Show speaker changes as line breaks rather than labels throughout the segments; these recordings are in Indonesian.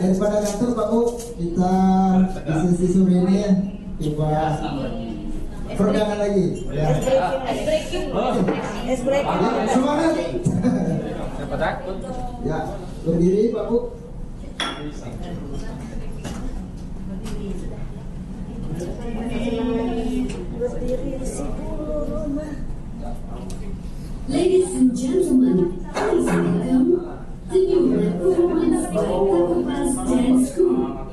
daripada ngantuk Pak Bu, kita di sesi sore ini ya coba peregangan lagi. Ya. Es breaking. Semangat.
Siapa takut?
Ya, berdiri Pak Bu.
Ladies and gentlemen, please welcome the new performance by Takupas Dance School.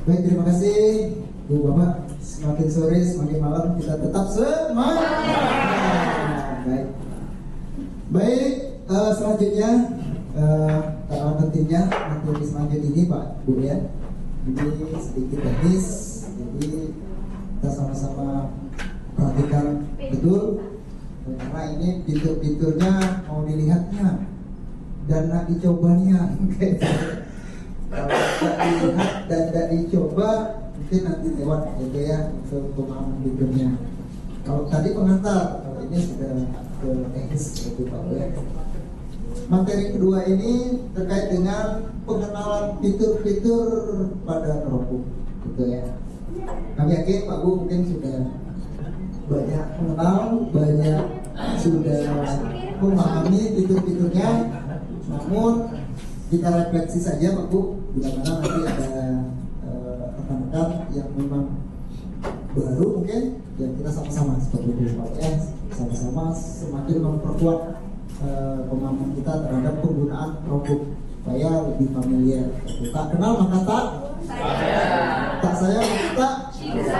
Baik, terima kasih Bu Bapak. Semakin sore, semakin malam kita tetap semangat. Baik. Baik, selanjutnya karena pentingnya materi selanjutnya ini Pak Bu ya. Ini sedikit teknis, jadi kita sama-sama perhatikan betul karena ini fitur-fiturnya mau dilihatnya dan nak dicobanya. Kalau tidak dilihat dan tidak dicoba mungkin nanti lewat gitu ya untuk pemahaman fiturnya. Kalau tadi pengantar, kalau ini sudah ke teknis gitu Pak ya. Materi kedua ini terkait dengan pengenalan fitur-fitur pada Chromebook gitu ya. Kami yakin Pak Bu mungkin sudah banyak mengenal, banyak sudah memahami fitur-fiturnya. Namun kita refleksi saja Pak Bu, bila mana nanti ada rekan-rekan yang memang baru mungkin, dan kita sama-sama seperti itu Pak ya, sama-sama semakin memperkuat pemahaman kita terhadap penggunaan Chromebook supaya lebih familiar. Tak kenal maka tak saya, tak saya maka tak bisa.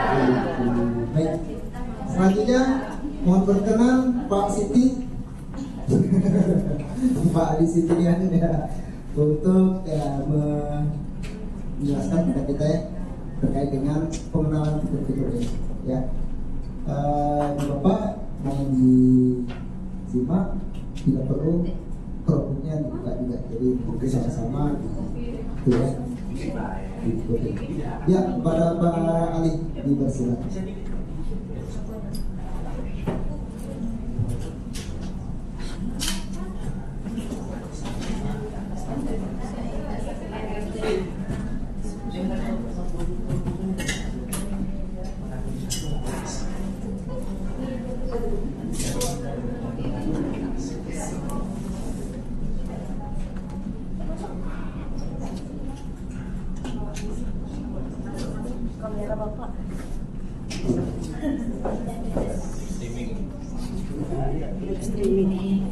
Baik. Selanjutnya mohon berkenan Pak Siti, Pak Adi Sitian ya, untuk menjelaskan kepada kita ya terkait dengan pengenalan fitur-fitur ini ya. Bapak mau disimak, tidak perlu Chromebooknya dibuka juga, jadi mungkin sama-sama gitu ya. Ya, kepada Pak Ali dipersilakan.
Kamera Bapak. Streaming.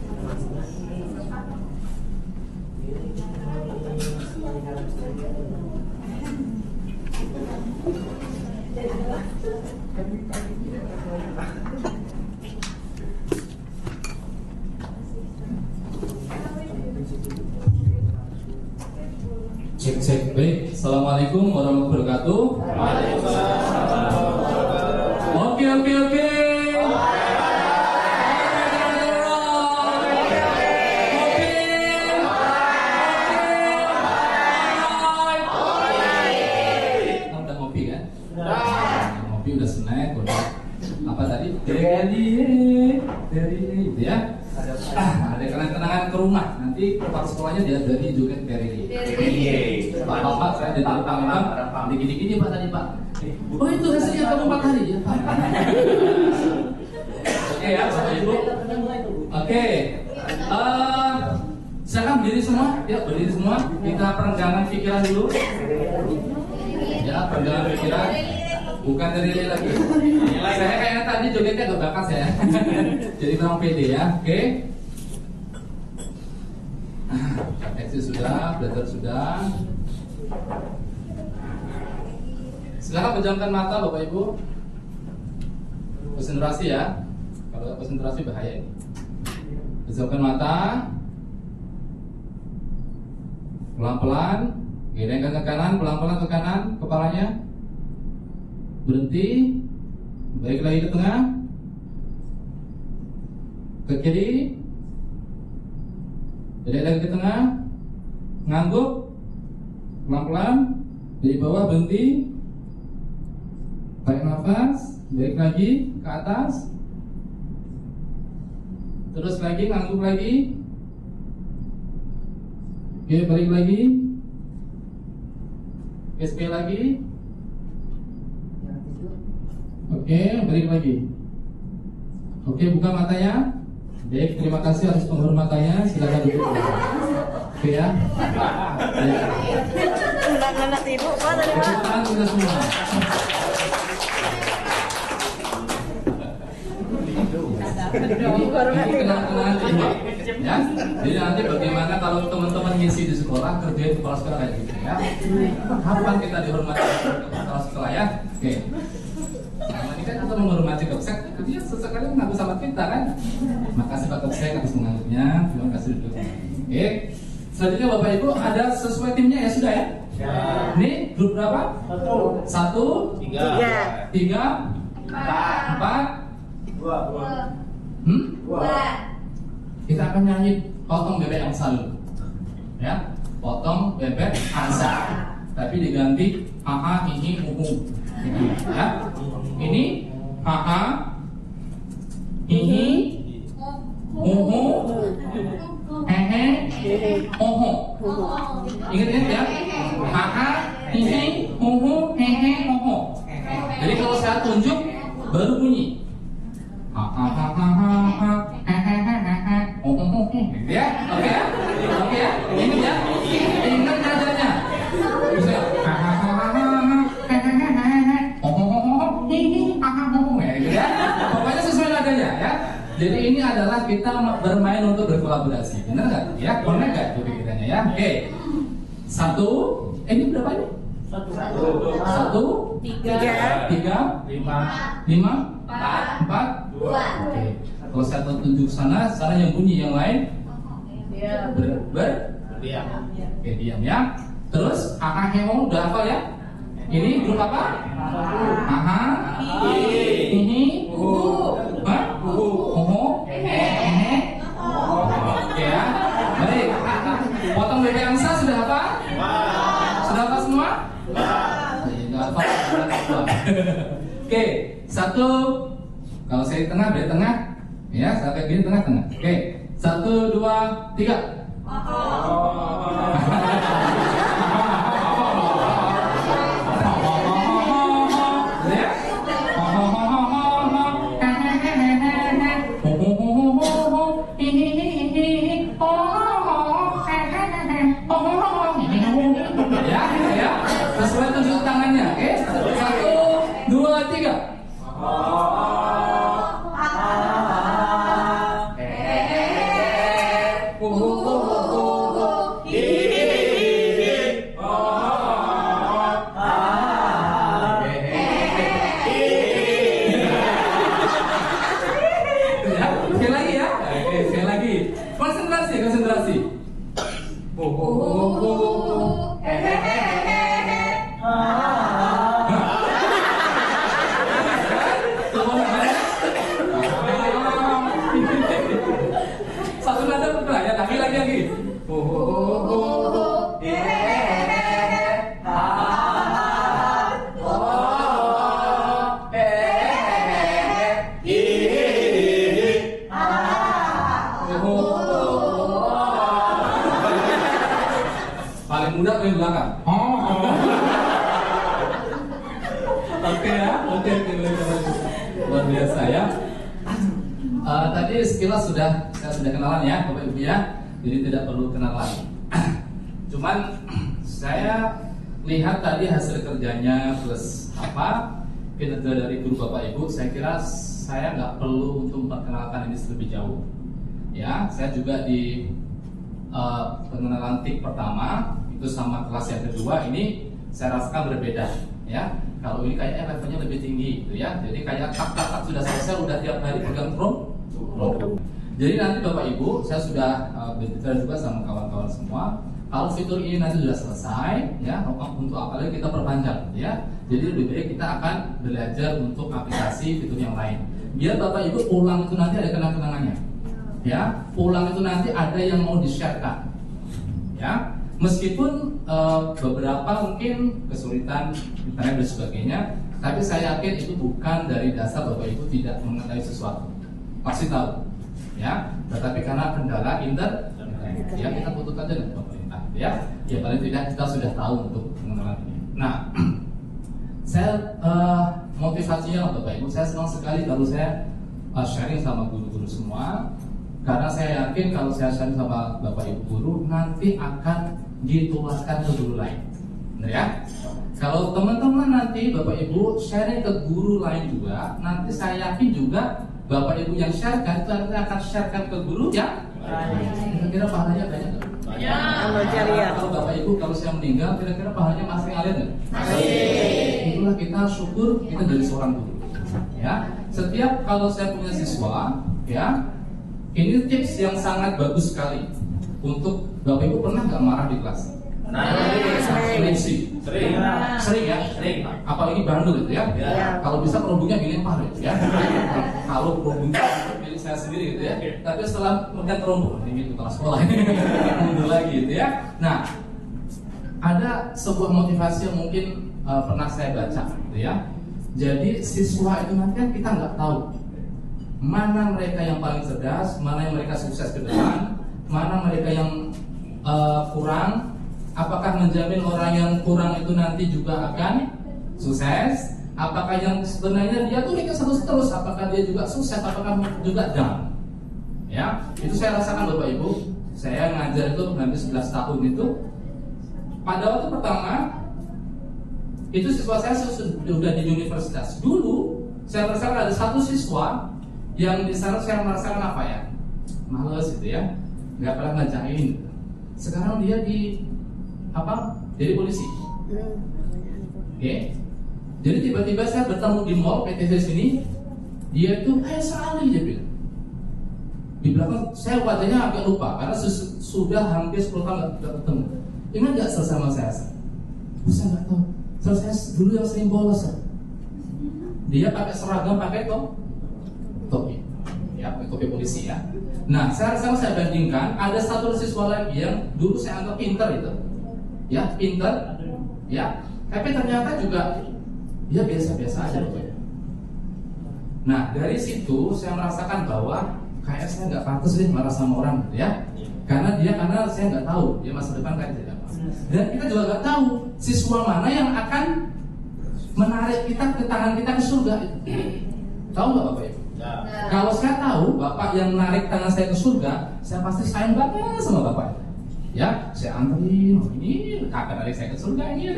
Cek baik. Assalamualaikum warahmatullahi wabarakatuh. Oke. Kamu udah ngopi kan? Ngopi udah snack udah. Apa tadi? Dari gitu ya. Ada kenang-kenangan ke rumah. Nanti tempat sekolahnya dia dari juga dari. Bapak saya ditantang gini-gini Pak tadi Pak. Oh itu hasilnya kamu 4 hari ya Pak. Oke ya Bapak Ibu. Oke. Silakan berdiri semua. Ya berdiri semua. Kita perenggangan pikiran dulu. Ya perenggangan pikiran. Bukan dari lagi. Saya kayaknya tadi jogetnya gak bakas ya. Jadi memang pede ya. Oke. Eksis sudah, belajar sudah. Silakan pejamkan mata Bapak Ibu. Konsentrasi ya. Kalau konsentrasi bahaya ini. Pejamkan mata. Pelan-pelan. Gedengkan ke kanan, pelan-pelan ke kanan kepalanya. Berhenti. Balik lagi ke tengah. Ke kiri. Balik lagi ke tengah. Ngangguk. Pelan-pelan. Dari bawah berhenti. Tarik nafas. Balik lagi ke atas. Terus lagi ngangguk lagi. Oke, balik lagi. Sekali lagi. Oke, balik lagi. Oke, buka matanya. Baik, terima kasih atas penghormatannya. Silakan duduk. Oke ya.
Anak ibu Pak tadi Pak.
Tangan kita semua. Ini kenal-kenalan kedua. ya. Jadi nanti bagaimana kalau teman-teman ngisi di sekolah, kerja di kepala sekolah kayak gitu ya. Kapan kita dihormati kepala sekolah ya? Oke. Nah, ini kan kita menghormati Kapsek, dia sesekali mengaku sama kita kan. Makasih Pak Kapsek atas menganggapnya. Terima kasih duduk. Oke. Selanjutnya Bapak Ibu ada sesuai timnya ya sudah ya? Ya. Ini grup berapa? Satu, tiga, empat, dua. Kita akan nyanyi potong bebek angsa dulu. Ya, potong bebek angsa. Tapi diganti haha, hihi, huhu. Ya. Ini haha, hihi, huhu, hehe, hoho. Ingat ya? Haha, hihi, huhu, hehe, hoho. Jadi kalau saya tunjuk baru bunyi. Hahaha, hehehe, hoho, ya? Oke ya? Oke ya? Ingat ya? Ingat nadanya. Bisa hahaha, hehehe, hoho, hihi, hahaha, ya? Pokoknya sesuai nadanya ya. Jadi ini adalah kita bermain untuk berkolaborasi, benar nggak? Ya, benar nggak itu pikirannya ya? Oke, satu, ini berapa ini? Satu, tiga, lima, empat, dua. Oke, kalau saya tunjuk sana yang bunyi, yang lain diam. Oke, diam ya. Terus, heo udah hafal ya? Ini grup apa? Aha, ini, ya, baik. Potong bebek angsa sudah apa? Sudah apa semua? Oke, satu. Kalau saya di tengah, dari tengah. Ya, sampai gini tengah-tengah. Oke, 1, 2, 3. Sesuai tunjuk tangannya, oke? 1, 2, 3. Sekali lagi ya, oke, sekali lagi. Konsentrasi. Satu nada pernah ya, lagi. Paling mudah paling belakang. Oke ya, oke. Luar biasa ya. Tadi sekilas saya sudah kenalan ya Bapak Ibu ya, jadi tidak perlu kenal lagi. Cuman saya lihat tadi hasil kerjanya plus kinerja dari guru Bapak Ibu, saya kira saya nggak perlu untuk memperkenalkan ini lebih jauh. Ya, saya juga di pengenalan tik pertama itu sama kelas yang kedua ini saya rasakan berbeda ya. Kalau ini kayaknya levelnya lebih tinggi gitu ya. Jadi kayak tak sudah selesai, udah tiap hari pegang drum. Jadi nanti Bapak Ibu saya sudah berbicara juga sama kawan-kawan semua. Kalau fitur ini nanti sudah selesai ya, untuk apa lagi kita perpanjang ya. Jadi lebih baik kita akan belajar untuk aplikasi fitur yang lain. Biar Bapak Ibu pulang itu nanti ada kenang-kenangannya. Ya, pulang itu nanti ada yang mau di-share-kan. Ya. Meskipun beberapa mungkin kesulitan internet dan sebagainya, tapi saya yakin itu bukan dari dasar Bapak Ibu tidak mengetahui sesuatu, pasti tahu, ya. Tetapi karena kendala internet, ya kita butuhkan aja dengan pemerintah, ya. Ya paling tidak kita sudah tahu untuk pengenalan ini. Nah, saya motivasinya Bapak Ibu, saya senang sekali kalau saya sharing sama guru-guru semua. Karena saya yakin kalau saya sharing sama Bapak Ibu guru nanti akan ditularkan ke guru lain, benar ya? Kalau teman-teman nanti Bapak Ibu sharing ke guru lain juga, nanti saya yakin juga Bapak Ibu yang sharekan itu nanti akan sharekan ke guru ya. Kira-kira pahalanya banyak nggak? Kalau Bapak Ibu, kalau saya meninggal, kira-kira pahalanya masih ngalir nggak? Itulah kita syukur kita jadi seorang guru. Ya, setiap kalau saya punya siswa, ya, ini tips yang sangat bagus sekali untuk Bapak Ibu pernah nggak marah di kelas? Sering ya, apalagi bandel gitu ya. Kalau bisa kerudungnya dilempar ya. Kalau kerudungnya milik saya sendiri gitu ya. Tapi setelah melihat kerudung ini kepala sekolah ini mundur lagi gitu ya. Nah, ada sebuah motivasi yang mungkin pernah saya baca gitu ya. Jadi siswa itu nanti kan kita nggak tahu mana mereka yang paling cerdas, mana yang mereka sukses ke depan, mana mereka yang kurang. Apakah menjamin orang yang kurang itu nanti juga akan sukses? Apakah yang sebenarnya dia tuh sukses terus? Apakah dia juga sukses? Apakah juga down? Ya, itu saya rasakan Bapak Ibu. Saya ngajar itu hampir 11 tahun itu. Pada waktu pertama itu siswa saya sudah di universitas. Dulu saya merasakan ada satu siswa yang di sana saya merasakan apa ya? Males gitu ya, nggak pernah ngajarin. Sekarang dia jadi polisi. Oke. Jadi tiba-tiba saya bertemu di mall PTC sini, dia itu sekali dia bilang. Di belakang saya wajahnya agak lupa karena sudah hampir 10 tahun nggak ketemu. Ingat nggak sama saya? Saya nggak tahu. Saya dulu yang sering bolos. Dia pakai seragam, pakai topi. Ya, pakai topi polisi ya. Nah, sekarang saya bandingkan ada satu siswa lagi yang dulu saya anggap pintar itu. Ya, pintar, ya, tapi ternyata juga dia biasa-biasa aja loh. Nah, dari situ saya merasakan bahwa kayak saya nggak pantas deh marah sama orang gitu ya, karena saya nggak tahu dia masa depan kayak tidak apa. Dan kita juga nggak tahu siswa mana yang akan menarik kita ke tangan kita ke surga. Tahu nggak Bapak Ibu? Kalau saya tahu Bapak yang menarik tangan saya ke surga, saya pasti sayang banget sama Bapak. Ya, saya anterin, ini kakak dari saya ke surga ini,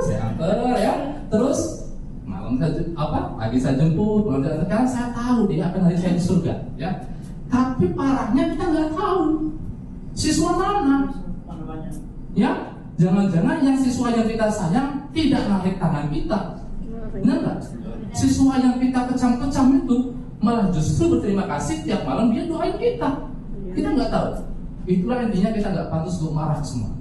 saya anter ya. Terus malam pagi saya jemput, karena saya tahu dia akan dari saya ke surga, ya. Tapi parahnya kita nggak tahu siswa mana, ya. Jangan-jangan yang siswa yang kita sayang tidak narik tangan kita, benar nggak? Siswa yang kita kecam-kecam itu malah justru berterima kasih tiap malam dia doain kita. Kita nggak tahu. Itulah intinya kita nggak pantas untuk marah semua.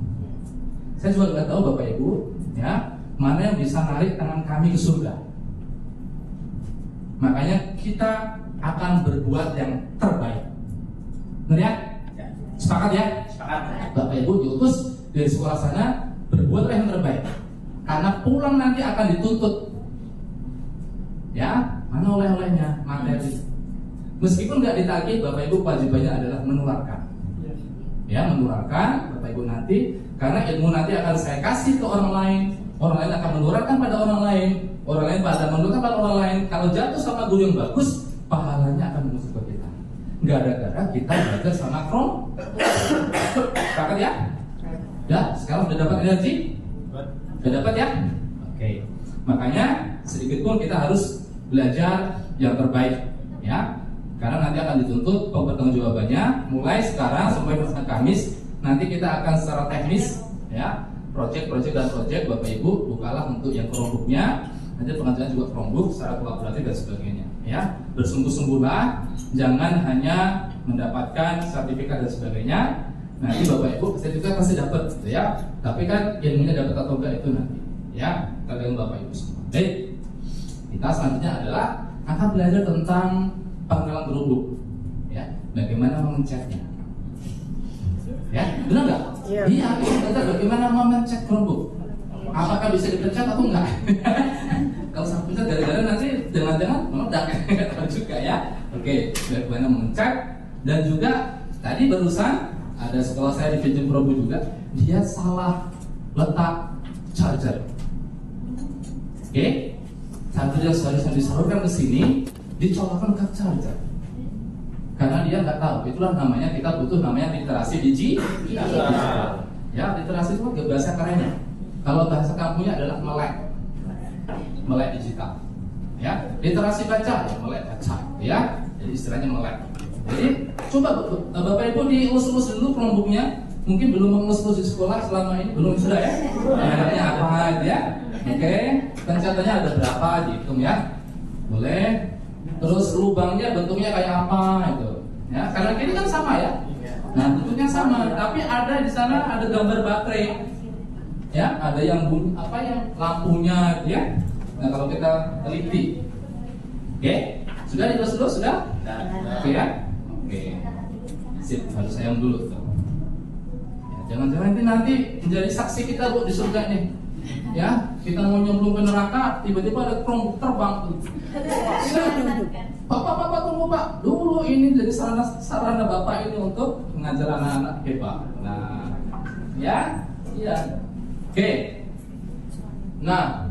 Saya juga nggak tahu Bapak Ibu, ya, mana yang bisa narik tangan kami ke surga. Makanya kita akan berbuat yang terbaik. Benar ya? Sepakat ya? Sepakat. Bapak Ibu diutus dari sekolah sana berbuat yang terbaik. Karena pulang nanti akan dituntut. Ya, mana oleh-olehnya, materi. Meskipun nggak ditagih, Bapak Ibu kewajibannya adalah menularkan. Ya, menularkan Bapak Ibu nanti, karena ilmu nanti akan saya kasih ke orang lain akan menularkan pada orang lain pada menularkan pada orang lain. Kalau jatuh sama guru yang bagus, pahalanya akan menuju ke kita. Gara-gara kita belajar sama Sepakat ya? Ya, sekarang sudah dapat energi? Sudah dapat ya? Oke. Makanya sedikit pun kita harus belajar yang terbaik, ya. Karena nanti akan dituntut pertanggungjawabannya mulai sekarang sampai hari Kamis. Nanti kita akan secara teknis, ya, project dan project Bapak Ibu bukalah untuk yang Chromebook-nya. Nanti pengajaran juga Chromebook secara kolaboratif dan sebagainya, ya. Bersungguh-sungguhlah, jangan hanya mendapatkan sertifikat dan sebagainya. Nanti Bapak Ibu saya juga pasti dapat, gitu ya. Tapi kan ilmunya dapat atau enggak itu nanti, ya, tergantung Bapak Ibu semua. Baik, kita selanjutnya adalah akan belajar tentang pengenalan Chromebook, ya, bagaimana mengeceknya, ya, benar nggak? Iya, kita bagaimana mencek Chromebook, apakah bisa dipencet atau enggak? Kalau sampai pencet gara-gara nanti jangan-jangan meledak, tahu juga ya. Oke, bagaimana mengecek. Dan juga tadi barusan ada sekolah saya di Vision Probo juga, dia salah letak charger. Oke, charger yang seharusnya disalurkan ke sini dicolokkan ke charger karena dia nggak tahu. Itulah namanya kita butuh namanya literasi digital. Ya, literasi itu kan bahasa kerennya. Kalau bahasa kampungnya adalah melek digital. Ya, literasi baca ya melek baca. Ya, Jadi istilahnya melek. Jadi coba Bapak Ibu dielus-elus dulu Chromebooknya. Mungkin belum mengelus-elus di sekolah selama ini, belum sudah ya? Mereknya apa gitu ya? Oke, pencetannya ada berapa dihitung ya? Boleh. Terus lubangnya bentuknya kayak apa itu? Ya, kanan kiri kan sama ya? Nah, bentuknya sama, tapi ada di sana ada gambar baterai. Ya, ada yang bunyi apa yang lampunya gitu ya. Nah, kalau kita teliti. Oke, sudah dielus-elus sudah? Oke ya? Oke. Sip, harus sayang dulu tuh. Jangan-jangan ini nanti menjadi saksi kita Bu di surga nih. Ya, kita mau nyemplung ke neraka, tiba-tiba ada Chromebook terbang tuh. Bapak tunggu Pak. Dulu ini jadi sarana Bapak ini untuk mengajar anak-anak hebat. Nah, ya, iya. Oke. Nah,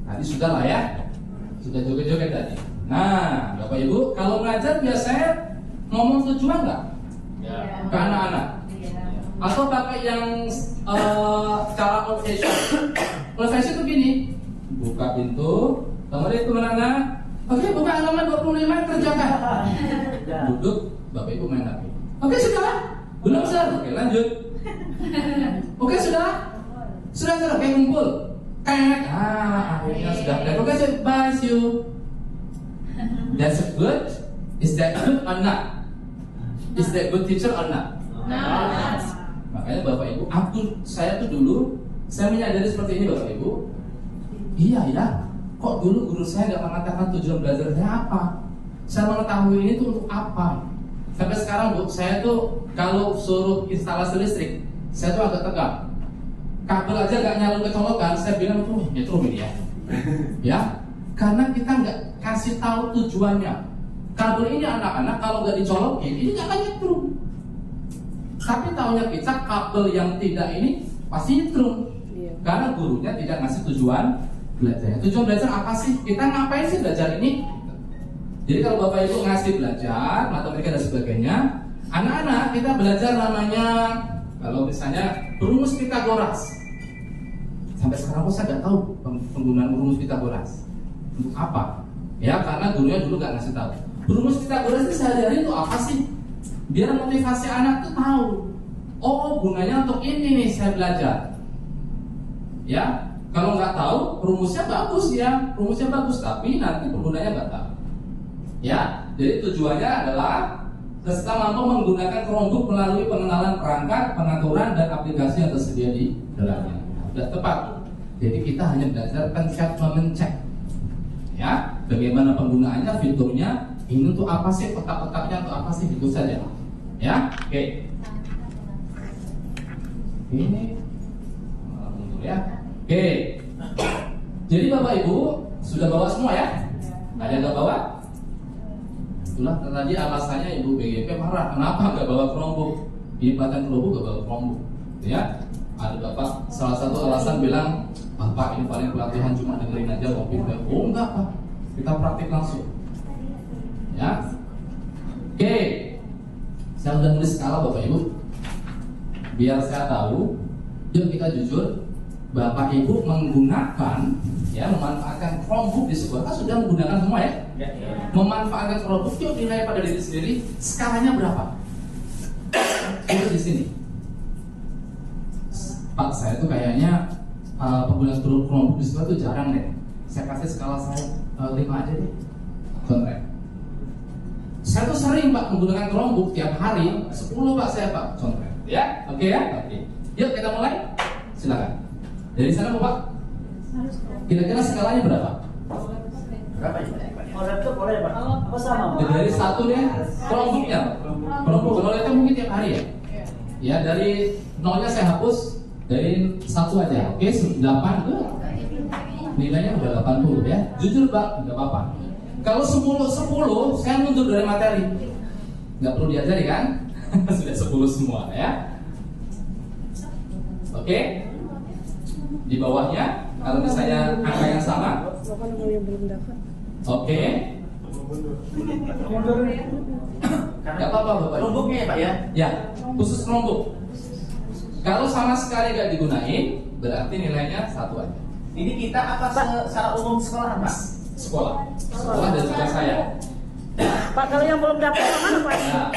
tadi sudah lah ya. Sudah joget-joget tadi. Nah, Bapak Ibu, kalau mengajar biasanya ngomong tujuan nggak? Ke anak-anak atau pakai yang cara old fashion. Old fashion itu gini, buka pintu, kemudian kemana? Oke, buka halaman 25, kerjakan. Duduk, Bapak Ibu main HP. Oke, sudah? Belum sir? Oke, lanjut. Oke, sudah? Sudah, oke, kumpul. Akhirnya sudah. Oke, bye, see you. That's good. Is that good or not? Is that good teacher or not?
Nah.
Makanya Bapak Ibu, saya tuh dulu, saya menyadari seperti ini Bapak Ibu. Iya ya, kok dulu guru saya nggak mengatakan tujuan belajar saya apa? Saya mengetahui ini tuh untuk apa? Sampai sekarang Bu, saya tuh kalau suruh instalasi listrik, saya tuh agak tegang. Kabel aja nggak nyalur kecolokan, saya bilang tuh nyetrum ini ya. Ya, karena kita nggak kasih tahu tujuannya. Kabel ini anak-anak kalau nggak dicolokin, ini nggak akan nyetrum. Tapi tahunya kita kabel yang tidak ini pasti nyetrum. Karena gurunya tidak ngasih tujuan belajar. Tujuan belajar apa sih? Kita ngapain sih belajar ini? Jadi kalau Bapak Ibu ngasih belajar, matematika dan sebagainya, anak-anak kita belajar namanya, kalau misalnya rumus Pitagoras. Sampai sekarang saya nggak tahu penggunaan rumus Pitagoras untuk apa. Ya karena gurunya dulu nggak ngasih tahu. Rumus Pitagoras itu sehari-hari itu apa sih? Biar motivasi anak tuh tahu. Oh gunanya untuk ini nih saya belajar. Ya kalau nggak tahu rumusnya bagus ya, rumusnya bagus tapi nanti penggunanya nggak tahu. Ya jadi tujuannya adalah kita mampu menggunakan Chromebook melalui pengenalan perangkat, pengaturan dan aplikasi yang tersedia di dalamnya. Sudah tepat. Jadi kita hanya belajar pencet memencet. Ya, bagaimana penggunaannya, fiturnya, ini untuk apa sih, kotak-kotaknya untuk apa sih, itu saja. Ya, oke. Ini mundur ya. Oke. Jadi Bapak Ibu sudah bawa semua ya? Ada yang nggak bawa? Itulah tadi alasannya Ibu BGP marah. Kenapa nggak bawa Chromebook? Di pelatihan Chromebook nggak bawa Chromebook, ya? Ada Bapak salah satu alasan bilang, Bapak ini paling pelatihan cuma dengerin aja ngopi. Oh enggak Pak, kita praktik langsung. Ya, oke. Saya udah nulis skala Bapak Ibu. Biar saya tahu, yuk kita jujur. Bapak Ibu menggunakan, ya memanfaatkan Chromebook di sekolah, kan sudah menggunakan semua ya? Memanfaatkan Chromebook, yuk nilai pada diri sendiri. Skalanya berapa? Itu di sini. Pak, saya tuh kayaknya penggunaan Chromebook di sekolah tuh jarang deh. Saya kasih skala saya 5 aja deh. Contoh. Saya tuh sering Pak menggunakan Chromebook tiap hari 10 Pak saya Pak. Contoh. Ya, oke ya. Oke. Yuk kita mulai. Silakan. Dari sana Bapak. Kira-kira skalanya berapa?
Berapa ya? Kalau laptop boleh Pak? Apa sama?
Dari 1 deh. Chromebooknya. Chromebook kalau laptop mungkin tiap hari ya. Ya dari 0-nya saya hapus. Dari 1 aja, oke, 8 nilainya udah 80 ya. Jujur Pak, nggak apa-apa. Kalau 10, saya mundur dari materi. Nggak perlu diajari kan? Sudah 10 semua ya. Oke. Di bawahnya, kalau misalnya angka yang sama. Oke. Nggak apa-apa Bapak.
Chromebooknya ya Pak ya?
Ya, khusus Chromebook. Kalau sama sekali nggak digunain, berarti nilainya 1 aja.
Ini kita apa secara umum sekolah Pak?
sekolah dan juga saya.
Pak, kalau yang belum dapat mana Pak?
Ya,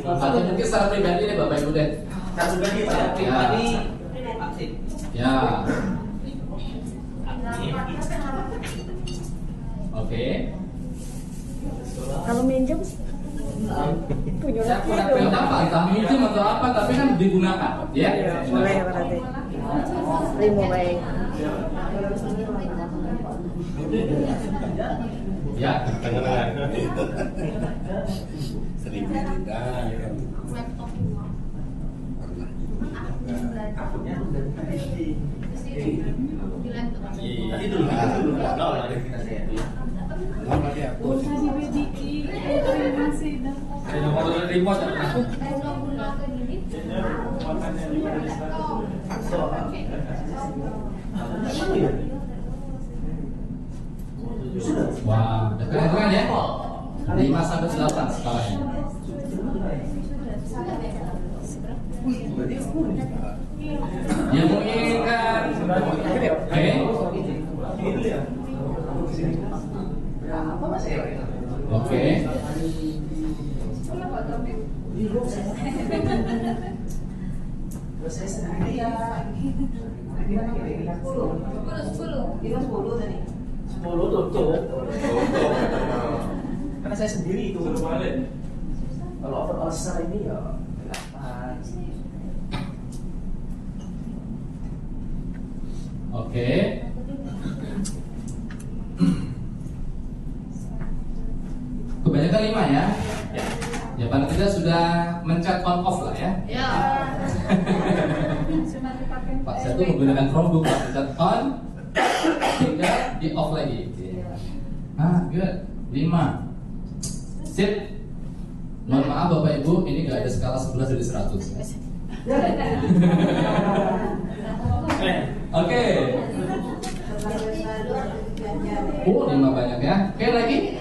atau mungkin secara pribadi deh Bapak Ibu deh.
Secara pribadi, secara pribadi aktif.
Ya. Oke.
Kalau minjem punya
Tidak apa, entah minjem atau apa, tapi kan digunakan, ya.
boleh berarti. Terima baik.
Ya.
Tadi dulu, nol ada kita saya.
Remote. Wah, udah keren ya. 5 sampai 8 skalanya. Yang menginginkan, oke. Oke.
Saya sendiri ya. 10 tutup. Karena saya sendiri itu. Kalau overall secara ini ya 8.
Oke. Kebanyakan 5 ya. Ya paling tidak sudah mencet on off lah ya.
Ya.
Pak saya tuh menggunakan Chromebook, Pak mencet on, tinggal di off lagi. Good. 5. Sip. Mohon maaf Bapak Ibu, ini nggak ada skala 11 dari 100. Oke. Oh, 5 banyak ya. Oke lagi.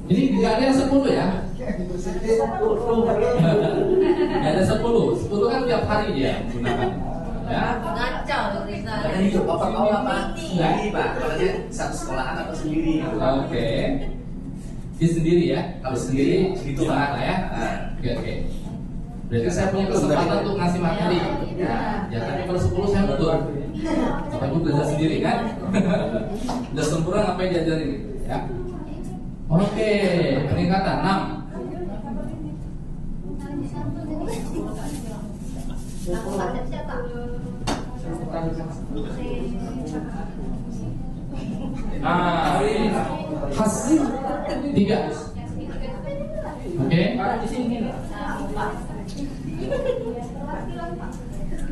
Ini tidak ada yang 10 ya. Tidak ada 10. 10 kan tiap hari dia gunakan. Ya.
Ngacau Risa.
Ada hidup overall apa? Sendiri Pak. Kalau dia satu sekolahan atau sendiri?
Oke. Dia sendiri ya. Kalau sendiri
Segitu,
bisa
Pak.
lah ya. Oke. Berarti saya punya kesempatan untuk ngasih materi. Ya tapi kalau 10 saya betul. Bapak Ibu belajar sendiri kan? Udah sempurna ngapain diajarin ya? Oke, peningkatan 6. Hasil 3. Oke.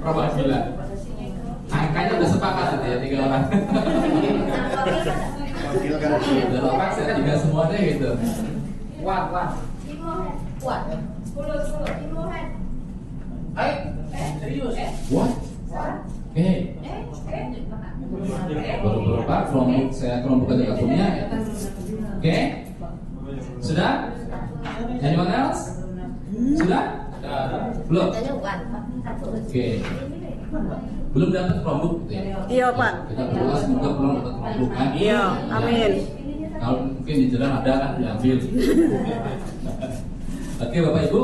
Probabilitas. Angkanya udah sepakat gitu ya 3 orang. Udah lepas ya juga semua deh gitu.
Kuat.
Serius?
What? Oke. Baru berapa? Chromebook aja gak punya. Oke. Sudah? Anyone else? Sudah? Belum? Oke. Belum dapat Chromebook gitu ya?
Iya Pak.
Kita berdoa semoga belum dapat Chromebook kan?
Iya, amin.
Kalau mungkin di jalan ada kan diambil. Oke Bapak Ibu,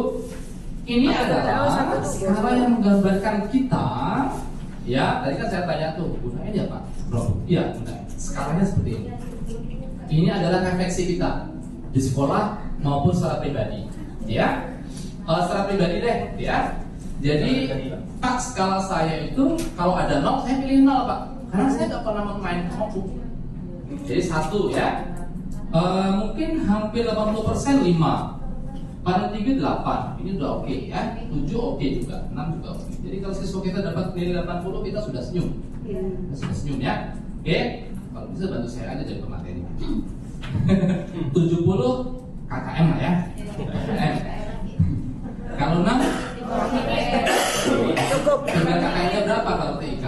ini adalah skala yang menggambarkan kita. Ya, tadi kan saya tanya tuh, gunain ya Pak Chromebook? Iya, gunain. Skalanya seperti ini. Ini adalah refleksi kita di sekolah maupun secara pribadi. Ya, secara pribadi deh, ya. Jadi Pak skala saya itu kalau ada 0 saya pilih 0 Pak, karena saya nggak pernah main Chromebook. Jadi 1 ya. Mungkin hampir 80% 5, paling tinggi 8. Ini udah oke ya. 7 oke juga, 6 juga oke. Jadi kalau siswa kita dapat nilai 80 kita sudah senyum. Kita sudah senyum ya. Oke. Kalau bisa bantu saya aja jadi pemateri. 70 KKM lah ya. KKM. Kalau 6
Cukup.
tinggal KKM-nya berapa kalau TIK?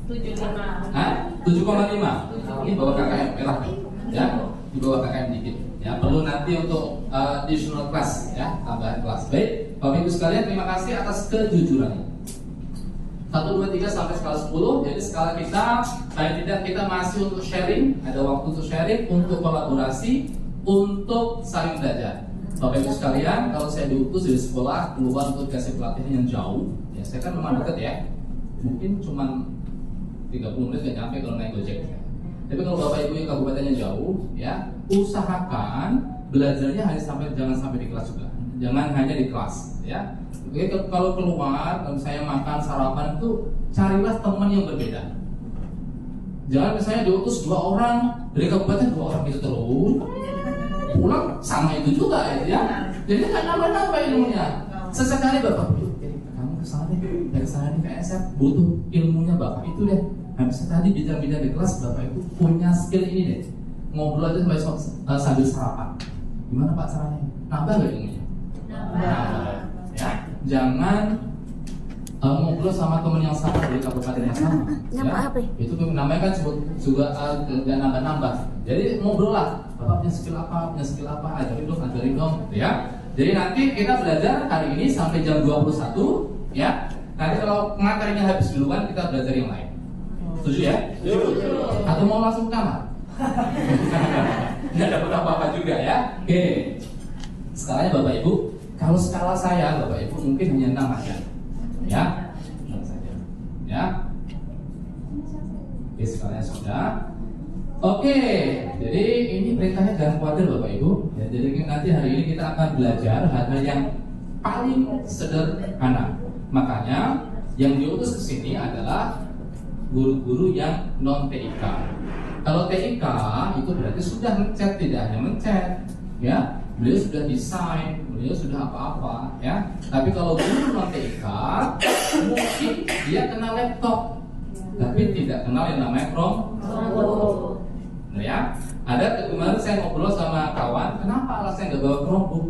75.
Hah? 7,5. Ini bawa KKM merah ya. Di bawah KKM dikit. Ya, perlu nanti untuk additional class ya, tambahan kelas. Baik, Bapak Ibu sekalian, terima kasih atas kejujurannya. 1, 2, 3 sampai skala 10. Jadi skala kita paling tidak kita masih untuk sharing, ada waktu untuk sharing, untuk kolaborasi, untuk saling belajar. Bapak Ibu sekalian, kalau saya diutus dari sekolah keluar untuk kasih pelatihan yang jauh, ya saya kan memang dekat ya, mungkin cuma 30 menit nggak nyampe kalau naik Gojek. Tapi kalau Bapak Ibu yang kabupatennya jauh, ya usahakan belajarnya jangan sampai di kelas juga, jangan hanya di kelas, ya. Oke, kalau keluar, kalau saya makan sarapan itu carilah teman yang berbeda. Jangan misalnya diutus 2 orang dari kabupaten, 2 orang itu terus pulang sama itu juga ya. Jadi nggak nambah-nambah ilmunya. Sesekali Bapak, kamu kesana deh, dari sana nih kayak butuh ilmunya Bapak itu deh. Nah, misalnya tadi bicara di kelas Bapak itu punya skill ini deh, ngobrol aja sambil sarapan. Gimana Pak caranya? Nambah nggak ilmunya? Nambah. Ya, jangan ngobrol sama teman yang sama dari kabupaten yang sama. Ya. Itu namanya kan juga nggak nambah-nambah. Jadi ngobrol lah. Bapak punya skill apa, ajarin dong, gitu ya. Jadi nanti kita belajar hari ini sampai jam 21, ya. Nanti kalau materinya habis duluan kita belajar yang lain. Setuju ya? Setuju. Atau mau langsung ke kamar? Nggak dapat apa-apa juga ya. Oke. Skalanya Bapak Ibu, kalau skala saya Bapak Ibu mungkin hanya 6 aja. Ya, 6 saja. Ya. Oke, skalanya sudah. Oke, jadi ini perintahnya jangan khawatir Bapak Ibu. Ya, jadi nanti hari ini kita akan belajar hal-hal yang paling sederhana. Makanya yang diutus ke sini adalah guru-guru yang non TIK. Kalau TIK itu berarti sudah mencet, tidak hanya mencet, ya. Beliau sudah desain, beliau sudah apa-apa, ya. Tapi kalau guru non TIK mungkin dia kenal laptop, tapi tidak kenal yang namanya Chromebook. Nah, ya, ada kemarin saya ngobrol sama kawan, kenapa alasan nggak bawa Chromebook?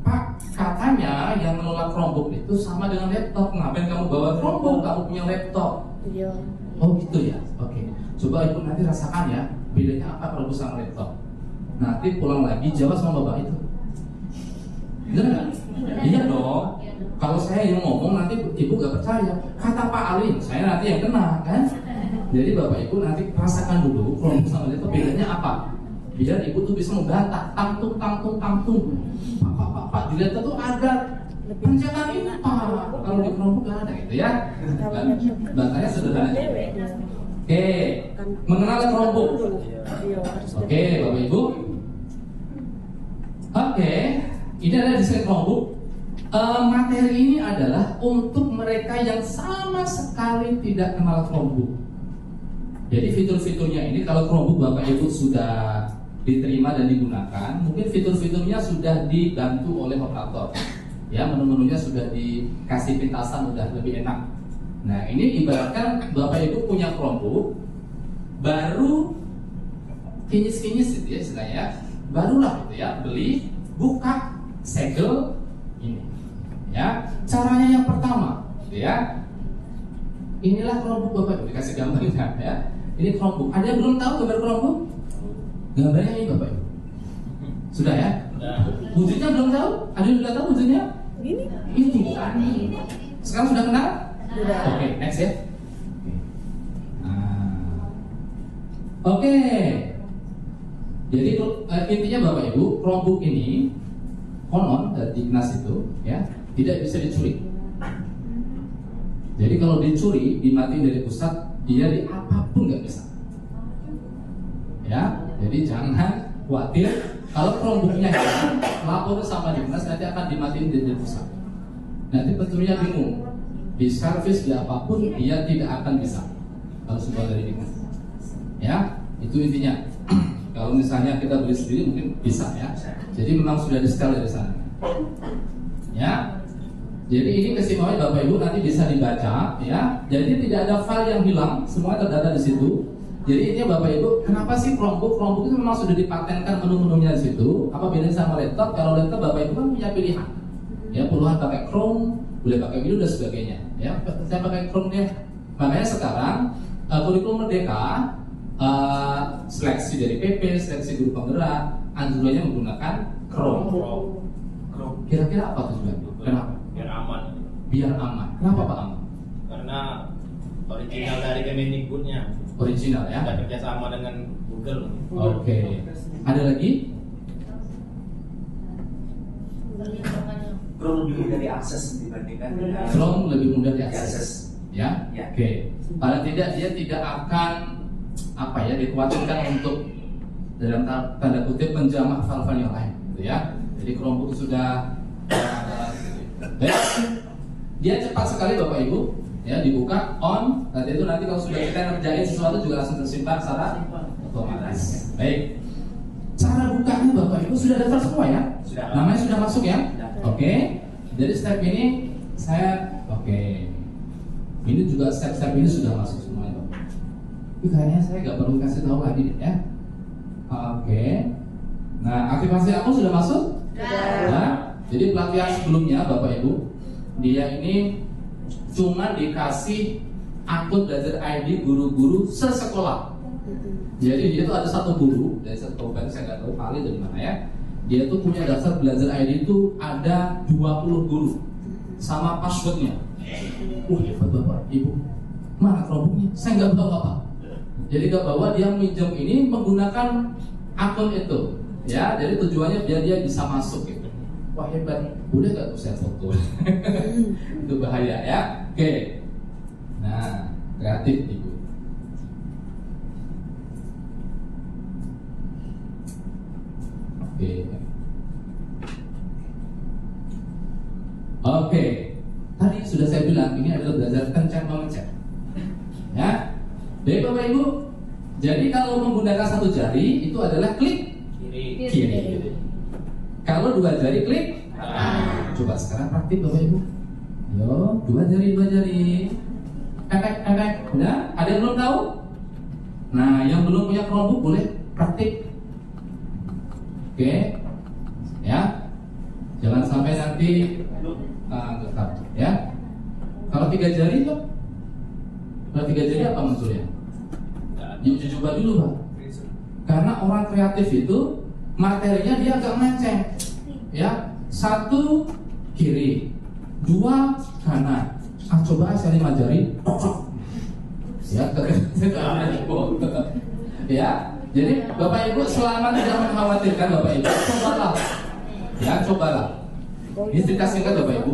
Pak, katanya yang menolak Chromebook itu sama dengan laptop. Ngapain kamu bawa Chromebook? Kamu punya laptop.
Iya.
Oh gitu ya. Oke. Coba Ibu nanti rasakan ya, bedanya apa Chromebook sama laptop. Nanti pulang lagi jawab sama bapak itu. Bener nggak? Iya dong. Kalau saya yang ngomong nanti Ibu nggak percaya. Kata Pak Alim, saya nanti yang kena kan? Jadi Bapak Ibu nanti rasakan dulu Chromebook sama laptop bedanya apa. Biar Ibu tuh bisa membantah tangtung. Pak, di laptop tuh ada pencetan ini Pak. Kalau di Chromebook nggak ada gitu ya. Dan bantahnya sederhana. Oke, mengenal Chromebook. Oke, Bapak Ibu. Oke, ini adalah desain Chromebook. Materi ini adalah untuk mereka yang sama sekali tidak kenal Chromebook. Jadi fitur-fiturnya ini kalau Chromebook Bapak Ibu sudah diterima dan digunakan, mungkin fitur-fiturnya sudah dibantu oleh operator. Ya, menu-menunya sudah dikasih pintasan, sudah lebih enak. Nah, ini ibaratkan Bapak Ibu punya Chromebook baru kinyis-kinyis gitu ya istilahnya. Barulah gitu ya, beli, buka, segel ini. Ya, caranya yang pertama, gitu ya. Inilah Chromebook Bapak Ibu, dikasih gambarnya ya. Ini Chromebook. Ada yang belum tahu gambar Chromebook? Gambarnya ini Bapak Ibu. Sudah ya? Wujudnya belum tahu? Ada yang sudah tahu wujudnya?
Ini.
Itu. Sekarang sudah kenal?
Sudah.
Oke, next ya. Oke. Jadi intinya Bapak Ibu, Chromebook ini konon dari Dinas itu ya tidak bisa dicuri. Jadi kalau dicuri, dimatiin dari pusat, dia di apapun nggak bisa. Ya, jadi jangan khawatir. Kalau Chromebooknya hilang, lapor sama Dinas, nanti akan dimatiin dari pusat. Nanti pencurinya bingung, di servis di apapun dia tidak akan bisa. Kalau sudah dari Dinas, ya itu intinya. Kalau misalnya kita beli sendiri mungkin bisa ya. Jadi memang sudah di-setel dari sana. Ya. Jadi ini kesimpulannya Bapak Ibu nanti bisa dibaca ya. Jadi tidak ada file yang hilang, semua terdata di situ. Jadi ini Bapak Ibu, kenapa sih Chromebook itu memang sudah dipatenkan menu-menunya di situ. Apa bedanya sama laptop? Kalau laptop Bapak Ibu kan punya pilihan. Ya, puluhan pakai Chrome, boleh pakai Windows dan sebagainya. Ya, saya pakai Chrome deh. Makanya sekarang kurikulum Merdeka seleksi dari PP, seleksi guru penggerak, Androidnya menggunakan Chrome. Kira-kira apa tujuannya? Kenapa?
Biar aman.
Biar aman. Kenapa Pak aman?
Karena original dari Kemendikbudnya.
Original ya.
Kita kerjasama dengan Google.
Oke. Ada lagi?
Chrome lebih mudah diakses dibandingkan dengan
Chrome lebih mudah
diakses.
diakses. Ya.
Ya.
Oke. Paling tidak dia tidak akan apa ya dikhawatirkan untuk dalam tanda kutip menjamah file-file yang lain, gitu ya. Jadi Chromebook sudah baik. Dia cepat sekali Bapak Ibu, ya dibuka on, nanti kalau sudah kita ngerjain sesuatu juga langsung tersimpan secara otomatis. Baik. Cara bukanya Bapak Ibu sudah daftar semua ya?
Sudah.
Namanya sudah masuk ya?
Sudah.
Oke. Jadi step ini saya ini juga step-step ini sudah masuk semuanya. Ini kayaknya saya nggak perlu kasih tahu lagi ya. Oke. Nah, aktivasi akun sudah masuk? Nah, jadi pelatihan sebelumnya Bapak Ibu, dia ini cuma dikasih akun belajar ID guru-guru sesekolah. Jadi dia tuh ada satu guru dari satu kabupaten, saya nggak tahu kali dari mana ya. Dia tuh punya daftar belajar ID itu ada 20 guru sama passwordnya. Hebat Bapak Ibu. Mana Chromebooknya? Saya nggak bawa apa. Jadi nggak bawa, dia minjem ini menggunakan akun itu. Ya, jadi tujuannya biar dia bisa masuk gitu. Wah hebat. Udah nggak tuh saya foto. Itu bahaya ya. Oke. Nah, kreatif Ibu. Oke. Tadi sudah saya bilang ini adalah belajar kencang memencet. Ya. Baik Bapak Ibu. Jadi kalau menggunakan satu jari itu adalah klik kiri. Kalau dua jari klik kanan. Coba sekarang praktik Bapak Ibu. Yo, dua jari. Efek. Udah? Ada yang belum tahu? Nah, yang belum punya Chromebook boleh praktik. Oke, ya, jangan sampai nanti tetap, ya. Kalau tiga jari tuh, kalau tiga jari apa munculnya? Coba dulu Pak. Karena orang kreatif itu materinya dia agak melenceng, ya. Satu kiri, dua kanan. Coba saya 5 jari, ya. Jadi Bapak Ibu selama tidak mengkhawatirkan Bapak Ibu, cobalah. Ini cerita singkat Bapak Ibu.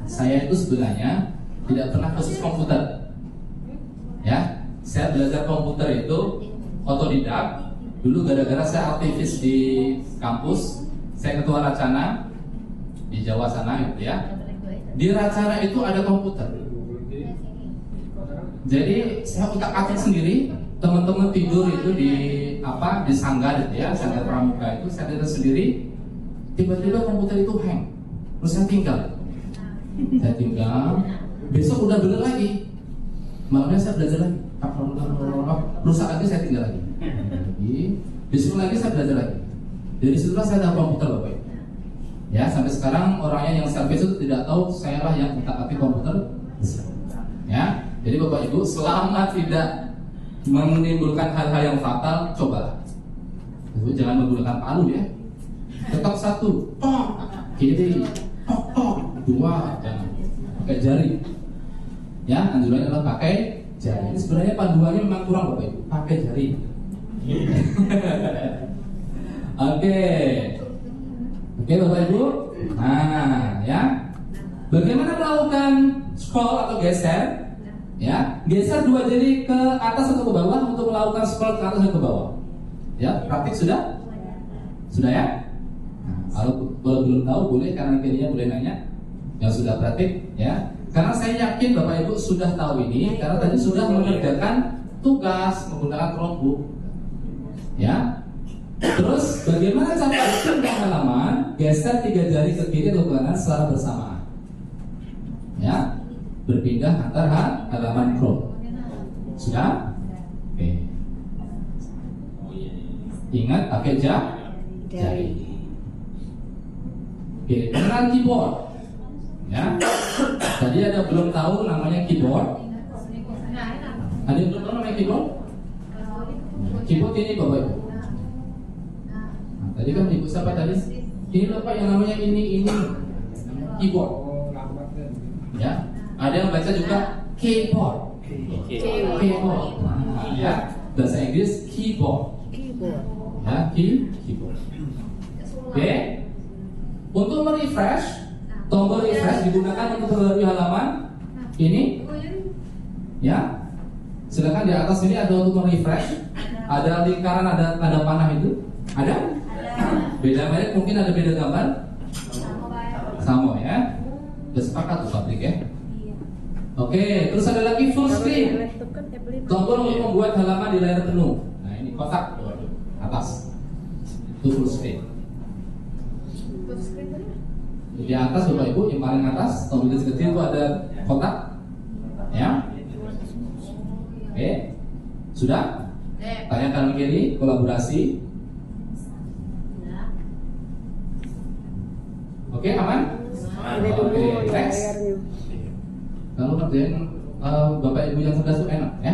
Saya itu sebenarnya tidak pernah khusus komputer. Ya, saya belajar komputer itu otodidak. Dulu gara-gara saya aktivis di kampus, saya ketua Racana di Jawa sana gitu ya. Di Racana itu ada komputer. Jadi saya utak-atik sendiri. Teman-teman tidur itu di sanggar gitu ya, sanggar pramuka itu saya tidur sendiri. Tiba-tiba komputer itu hang, terus saya tinggal. Besok udah bener lagi. Malamnya saya belajar lagi. Rusak lagi saya tinggal lagi. Besok lagi saya belajar lagi. Dari situlah saya tahu komputer Bapak Ibu. Ya sampai sekarang orangnya yang servis itu tidak tahu saya lah yang utak-atik komputer. Ya, jadi Bapak Ibu selama tidak menimbulkan hal-hal yang fatal, cobalah. Jangan menggunakan palu ya. Tetap satu, kiri, dua, jangan pakai jari. Ya, anjurannya adalah pakai jari. Sebenarnya panduannya memang kurang Bapak Ibu, pakai jari. Oke Bapak Ibu. Nah, ya. Bagaimana melakukan scroll atau geser? Ya, geser dua jari ke atas atau ke bawah untuk melakukan scroll ke atas dan ke bawah. Ya, praktik sudah? Sudah ya? Nah, kalau belum tahu boleh kanan kirinya boleh nanya. Yang sudah praktik, ya. Karena saya yakin Bapak Ibu sudah tahu ini karena tadi sudah mengerjakan tugas menggunakan Chromebook. Ya. Terus bagaimana cara pindah halaman? Geser 3 jari ke kiri atau ke kanan secara bersamaan. Ya. Berpindah antar halaman Chrome. Sudah? Oke. Ingat pakai jari. Oke, dengan keyboard. Ya. Tadi ada belum tahu namanya keyboard. Ada yang belum tahu namanya keyboard? Keyboard ini Bapak Ibu. Nah, tadi kan Ibu siapa tadi? Ini Bapak yang namanya ini keyboard. Ya. Ada yang baca juga keyboard. Keyboard. Ya, bahasa Inggris keyboard.
Keyboard.
Ya, keyboard. Oke. Untuk merefresh, tombol refresh digunakan untuk memperbarui halaman. Ini, ya. Silakan di atas ini ada untuk merefresh. Ada lingkaran, ada tanda panah itu. Ada? Beda merek, mungkin ada beda gambar. Sama ya. Udah sepakat tuh pabrik ya. Oke, terus ada lagi full screen.
Laptop kan F5.
Tombol untuk membuat halaman di layar penuh. Nah ini kotak atas. Itu full screen. Di atas Bapak Ibu yang paling atas tombol kecil itu ada kotak. Ya. Oke. Sudah? Tanya kanan kiri, kolaborasi. Oke, aman?
Ini dulu
Oke, next.
layarnya.
Kalau kerjain Bapak Ibu yang cerdas itu enak ya.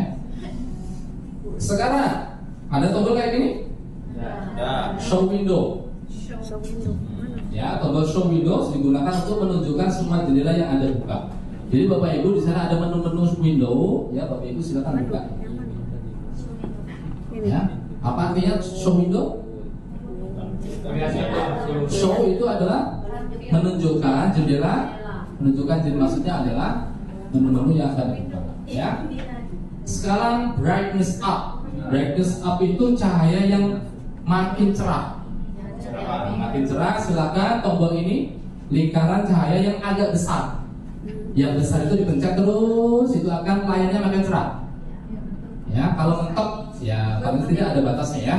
Sekarang ada tombol kayak gini. Show window.
So, window. Mana?
Ya, tombol show windows digunakan untuk menunjukkan semua jendela yang Anda buka. Jadi Bapak Ibu di sana ada menu-menu window, ya Bapak Ibu silakan buka.
Yang mana? Ini.
Ya, apa artinya show window? Show itu adalah menunjukkan jendela, maksudnya adalah menu-menu yang akan dibuka. Ya. Sekarang brightness up. Brightness up itu cahaya yang makin cerah. Makin cerah, silakan tombol ini lingkaran cahaya yang agak besar. Yang besar itu dipencet terus, itu akan layarnya makin cerah. Ya, kalau mentok, ya paling tidak ada batasnya ya.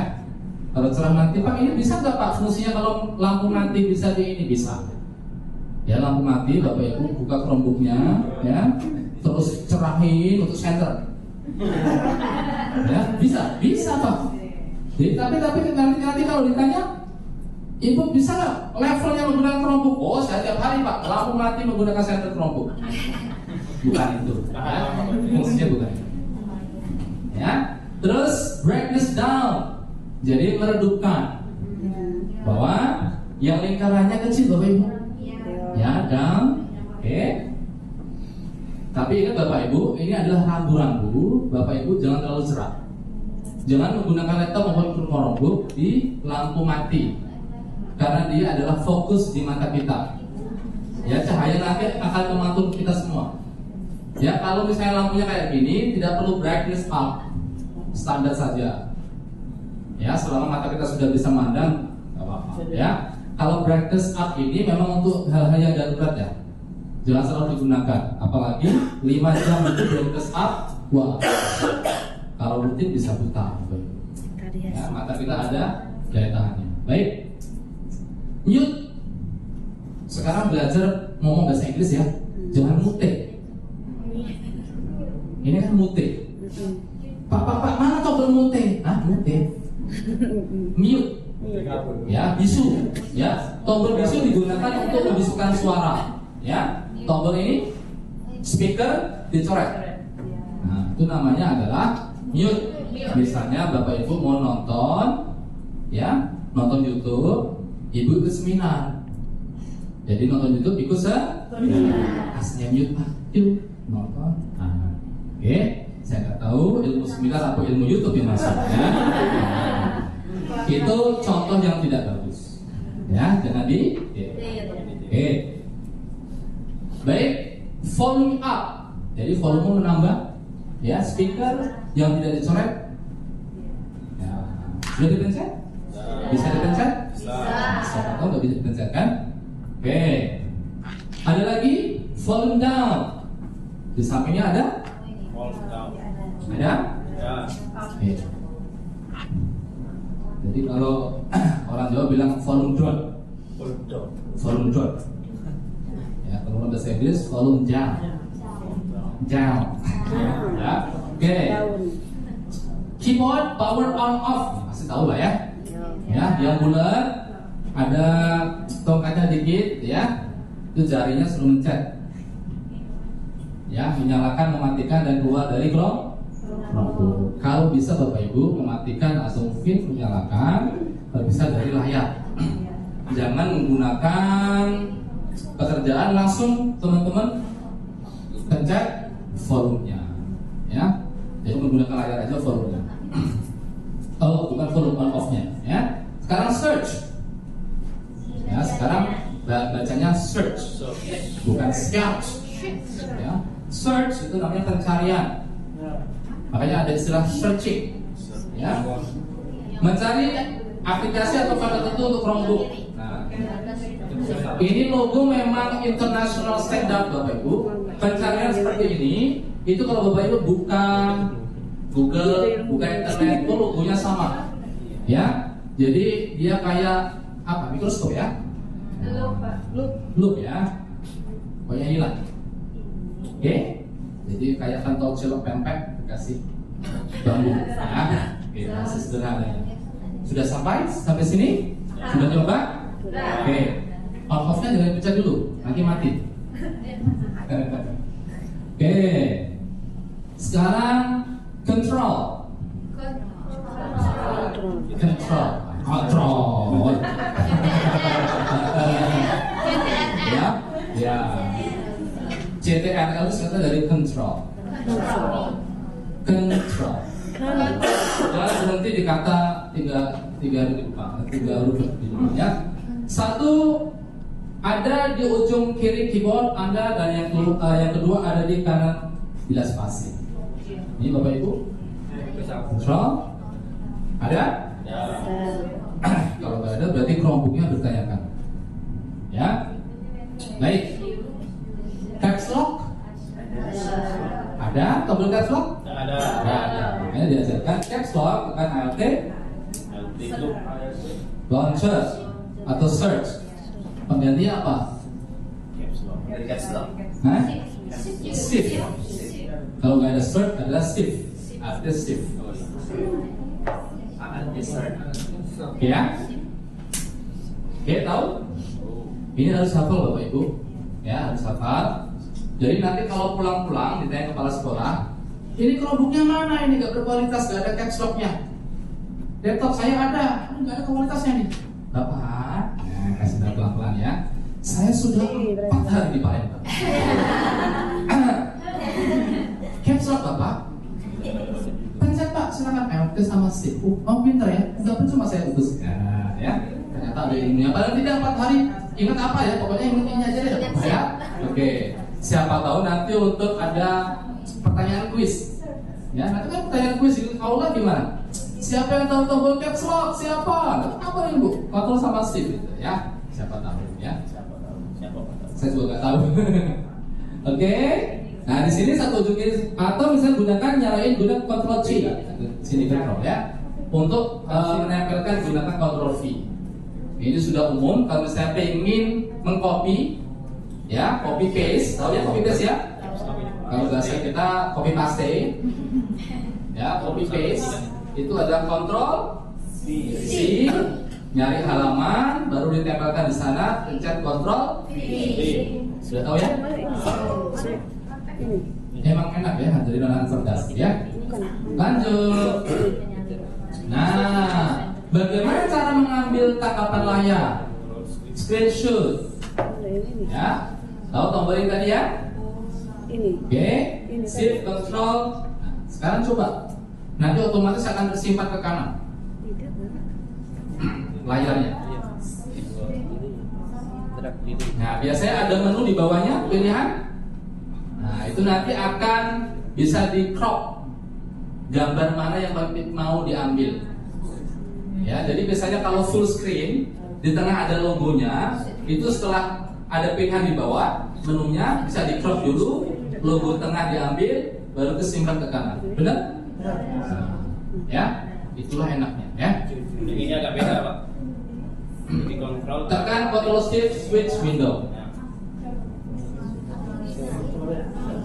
Kalau cerah nanti, Pak ini bisa nggak Pak fungsinya kalau lampu mati bisa di ini bisa. Ya lampu mati, Bapak Ibu buka Chromebooknya, ya, terus cerahin untuk center. Ya bisa Pak. Jadi, tapi nanti kalau ditanya, Ibu bisa nggak levelnya menggunakan Chromebook? Oh saya tiap hari Pak, lampu mati menggunakan center Chromebook. Bukan itu, ya. Fungsinya bukan. Ya, terus brightness down. Jadi meredupkan bahwa yang lingkarannya kecil Bapak Ibu. Ya, down. Oke. Tapi ingat Bapak Ibu, ini adalah rambu-rambu. Bapak Ibu jangan terlalu cerah. Jangan menggunakan laptop maupun Chromebook di lampu mati. Karena dia adalah fokus di mata kita. Ya, cahaya nanti akan memantul kita semua. Ya, kalau misalnya lampunya kayak gini, tidak perlu brightness up. Standar saja. Ya, selama mata kita sudah bisa mandang, nggak apa-apa. Ya, kalau brightness up ini memang untuk hal-hal yang darurat ya. Jangan selalu digunakan. Apalagi 5 jam itu brightness up, wah. Kalau rutin bisa buta. Ya, mata kita ada daya tahannya. Baik. Mute. Sekarang belajar ngomong bahasa Inggris ya. Jangan mute. Ini kan mute. Pak, mana tombol mute? Ah, mute. Mute. Ya, bisu. Ya, tombol bisu digunakan untuk membisukan suara. Ya, tombol ini speaker dicoret. Nah, itu namanya adalah mute. Misalnya Bapak Ibu mau nonton, ya, nonton YouTube. Ibu ikut seminar. Jadi nonton YouTube ikut seminar. Aslinya mute Pak. Yuk nonton. Nah, oke. Saya nggak tahu ilmu seminar atau ilmu YouTube yang masuk. Ya. Itu contoh yang tidak bagus. Ya, jangan di. Oke. Baik. Volume up. Jadi volume menambah. Ya, speaker yang tidak dicoret. Ya. Sudah dipencet? Bisa dipencet? Siapa tahu nggak bisa dipencet kan? Oke. Ada lagi volume down. Di sampingnya ada? Ada? Oke. Jadi kalau orang Jawa bilang volume down. Volume down. Ya, kalau bahasa Inggris volume down. Down. Ya. Oke. Keyboard power on off. Masih tahu lah ya. Ya, yang bulat ada tongkatnya dikit ya, itu jarinya suruh mencet. Ya, menyalakan, mematikan dan keluar dari Chromebook. Kalau bisa Bapak Ibu mematikan atau mungkin menyalakan, kalau bisa dari layar. Jangan menggunakan pekerjaan langsung teman-teman pencet volumenya. Ya. Sekarang bacanya search, bukan search. Ya. Search itu namanya pencarian. Makanya ada istilah searching. Ya. Mencari aplikasi atau file tertentu untuk Chromebook. Nah, ini logo memang international standard Bapak Ibu. Pencarian seperti ini, itu kalau Bapak Ibu buka Google, buka internet, itu logonya sama. Ya, jadi dia kayak apa? Mikroskop ya? Loop ya. Pokoknya hilang. Oke? Jadi kayak kantong celok pempek dikasih bambu. Ya. Oke, masih sederhana. Sudah sampai sini? Sudah coba? Oke. On off-nya jangan pecah dulu, nanti mati. Oke. Sekarang control. Ya. CTRL itu sebenarnya dari control. Jangan berhenti di kata tiga huruf ya. Satu ada di ujung kiri keyboard Anda, dan yang kedua ada di kanan bila spasi. Ini Bapak Ibu. Control ada? Kalau nggak ada berarti Chromebooknya bertanyakan. Ya. Baik. Caps lock ada? Tombol caps lock?
Ada.
Makanya diajarkan caps lock, tekan Alt, launcher atau search. Penggantinya apa?
Dari caps lock.
Hah? Shift. Kalau nggak ada search adalah shift. Artinya shift. Oke ya? Oke, tahu? Ini harus hafal Bapak Ibu. Ya, harus hafal. Jadi nanti kalau pulang-pulang ditanya kepala sekolah, ini Chromebooknya mana ini, nggak berkualitas, nggak ada caps lock-nya. Laptop saya ada, ini nggak ada kualitasnya nih. Bapak, kasih tahu pelan-pelan ya. Saya sudah 4 hari di Palembang. Caps lock Bapak. Pencet Pak, silakan Alt sama Shift. Oh pintar ya, nggak percuma saya utus. Ya. Ternyata ada ilmunya. Padahal tidak 4 hari. Ingat apa ya? Pokoknya ingat ini aja deh ya. Oke. Siapa tahu nanti untuk ada pertanyaan kuis. Ya, nanti kan pertanyaan kuis itu aula gimana? Siapa yang tahu tombol caps lock? Siapa? Apa nih Bu? Kontrol sama Shift gitu ya. Siapa tahu ya? Siapa tahu. Saya juga nggak tahu. Oke. Nah, di sini satu ujung kiri atau misalnya gunakan Ctrl C. Sini Ctrl ya. Untuk menempelkan gunakan Ctrl V. Ini sudah umum. Kalau misalnya ingin mengcopy, ya copy paste, tahu ya copy paste ya? Kalau bahasa kita copy paste, ya copy paste itu ada Ctrl C, nyari halaman, baru ditempelkan di sana, pencet Ctrl V. Sudah tahu ya? Emang enak ya ngajarin anak cerdas ya. Lanjut. Nah, bagaimana cara mengambil tangkapan layar? Screenshot. Ya, tahu tombol ini tadi ya?
Ini.
Oke, Shift Control. Nah, sekarang coba. Nanti otomatis akan tersimpan ke kanan layarnya. Nah, biasanya ada menu di bawahnya pilihan. Nah, itu nanti akan bisa di crop gambar mana yang mau diambil. Ya, jadi biasanya kalau full screen di tengah ada logonya, itu setelah ada pilihan di bawah menunya bisa di crop dulu, logo tengah diambil, baru kesimpan ke kanan. Benar? Ya, itulah enaknya ya.
Ini agak beda Pak. Di kontrol.
Tekan Ctrl Shift Switch Window.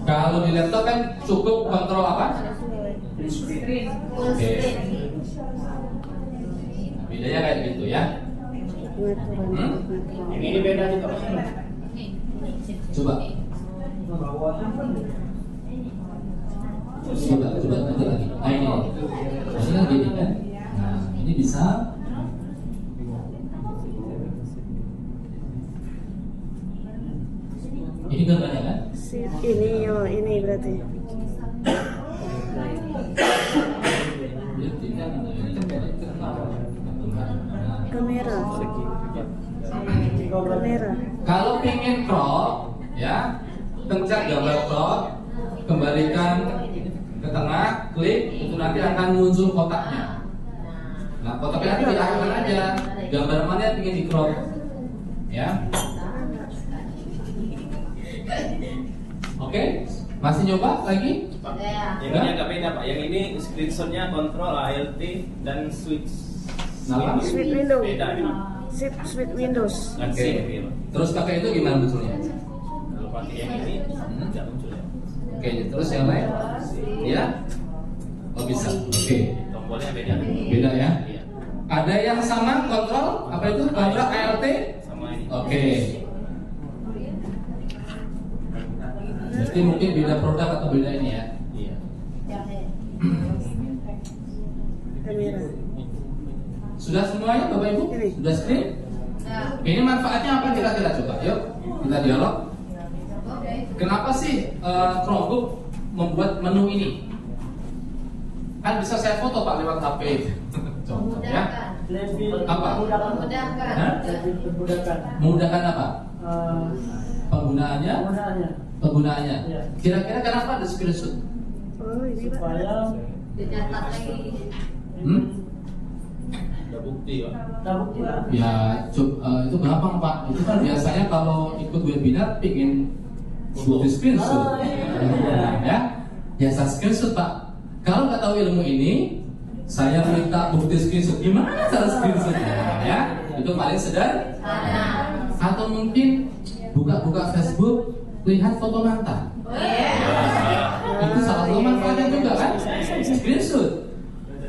Kalau di laptop kan cukup kontrol apa? Oke. Bedanya kayak gitu ya.
Ini beda juga Pak.
Coba lagi. Nah ini kan gini kan. Nah ini bisa. Ini gambarnya kan?
Ini berarti. Kamera. Kamera.
Kalau pingin crop, ya, pencet gambar crop, kembalikan ke tengah, klik, itu nanti akan muncul kotaknya. Nah, kotaknya nanti diarahkan aja gambar mana yang ingin di crop, ya. Oke, masih nyoba lagi?
Yang ini agak beda Pak. Yang ini screenshotnya Control Alt dan switch.
Kenapa?
Switch window.
Beda ini.
Switch Windows.
Dan
Oke.
save gitu.
Terus pakai itu gimana munculnya?
Kalau pakai yang ini tidak muncul ya.
Oke, terus yang lain? Ya? Oh bisa. Oke.
Tombolnya beda.
Beda ya?
Iya.
Ada yang sama kontrol apa itu? Kontrol ALT?
Sama ini.
Oke. Berarti mungkin beda produk atau beda ini ya?
Iya.
Kamera.
Sudah semuanya Bapak Ibu?
Ini.
Sudah screen? Ini manfaatnya apa kira-kira coba? Yuk kita dialog. Kenapa sih Chromebook membuat menu ini? Kan bisa saya foto Pak lewat HP. Contoh ya. Apa? Hah? Memudahkan apa? Penggunaannya? Penggunaannya.
Iya.
Kira-kira kenapa ada screenshot?
Oh, ini Pak.
Supaya
Dicatat lagi.
Ada bukti ya.
tak bukti lah.
Ya, itu gampang Pak. Itu kan biasanya kalau ikut webinar pingin bukti screenshot.
Oh, iya.
Ya, biasa screenshot Pak. Kalau nggak tahu ilmu ini, saya minta bukti screenshot. Gimana cara screenshotnya? Ya, itu paling sederhana. Atau mungkin buka-buka Facebook, lihat foto mantan. Itu salah satu manfaatnya juga kan? Screenshot.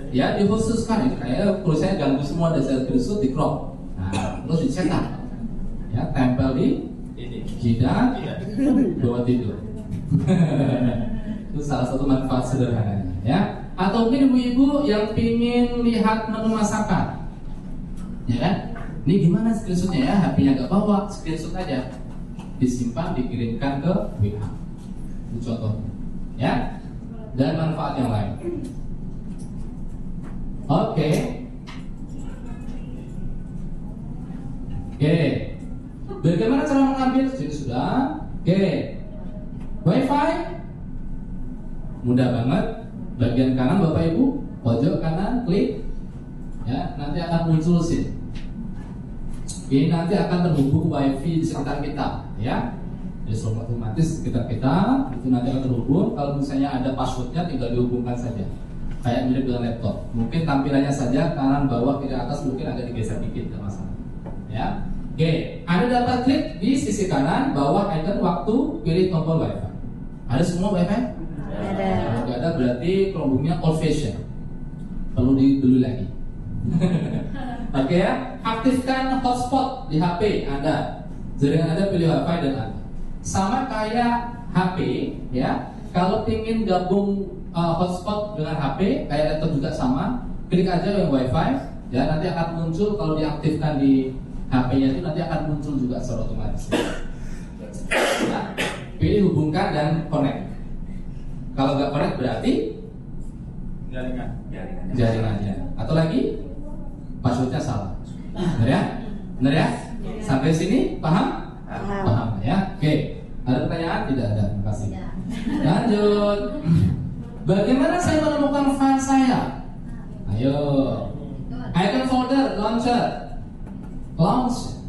Ya dikhususkan itu kayak kalau saya ganggu semua ada saya screenshot di crop. Nah, terus dicetak. Ya, tempel di
Ini.
jidat bawa tidur. Itu salah satu manfaat sederhananya ya. Atau mungkin ibu-ibu yang pingin lihat menu masakan. Ya kan? Ini gimana screenshotnya ya? HP-nya nggak bawa, screenshot aja. Disimpan, dikirimkan ke WA. Itu contoh. Ya. Dan manfaat yang lain. Oke. Bagaimana cara mengambil? Sudah. Wi-Fi mudah banget. Bagian kanan Bapak Ibu, pojok kanan klik. Ya, nanti akan muncul SIM. Ini nanti akan terhubung Wi-Fi di sekitar kita, ya. Jadi secara otomatis di sekitar kita itu nanti akan terhubung. Kalau misalnya ada passwordnya, tinggal dihubungkan saja. Kayak mirip dengan laptop. Mungkin tampilannya saja kanan, bawah, kiri, atas mungkin agak digeser dikit, tidak masalah. Ya. Anda dapat klik di sisi kanan bawah icon waktu pilih tombol Wi-Fi. Ada semua Wi-Fi?
Ada.
Kalau nggak ada berarti Chromebooknya old fashion. Perlu dibeli lagi. Oke ya, aktifkan hotspot di HP Anda. Jaringan Anda pilih Wi-Fi dan Anda. Sama kayak HP ya. Kalau ingin gabung hotspot dengan HP, kayak laptop juga sama. Klik aja yang Wi-Fi, ya nanti akan muncul kalau diaktifkan di HP-nya itu nanti akan muncul juga secara otomatis. Ya, pilih hubungkan dan connect. Kalau nggak connect berarti jaringannya. Atau lagi passwordnya salah. Benar ya? Benar ya? Sampai sini paham? Paham ya? Oke. Ada pertanyaan? Tidak ada. Terima kasih. Lanjut. Bagaimana saya menemukan file saya? Ayo. Icon folder launcher. Launch.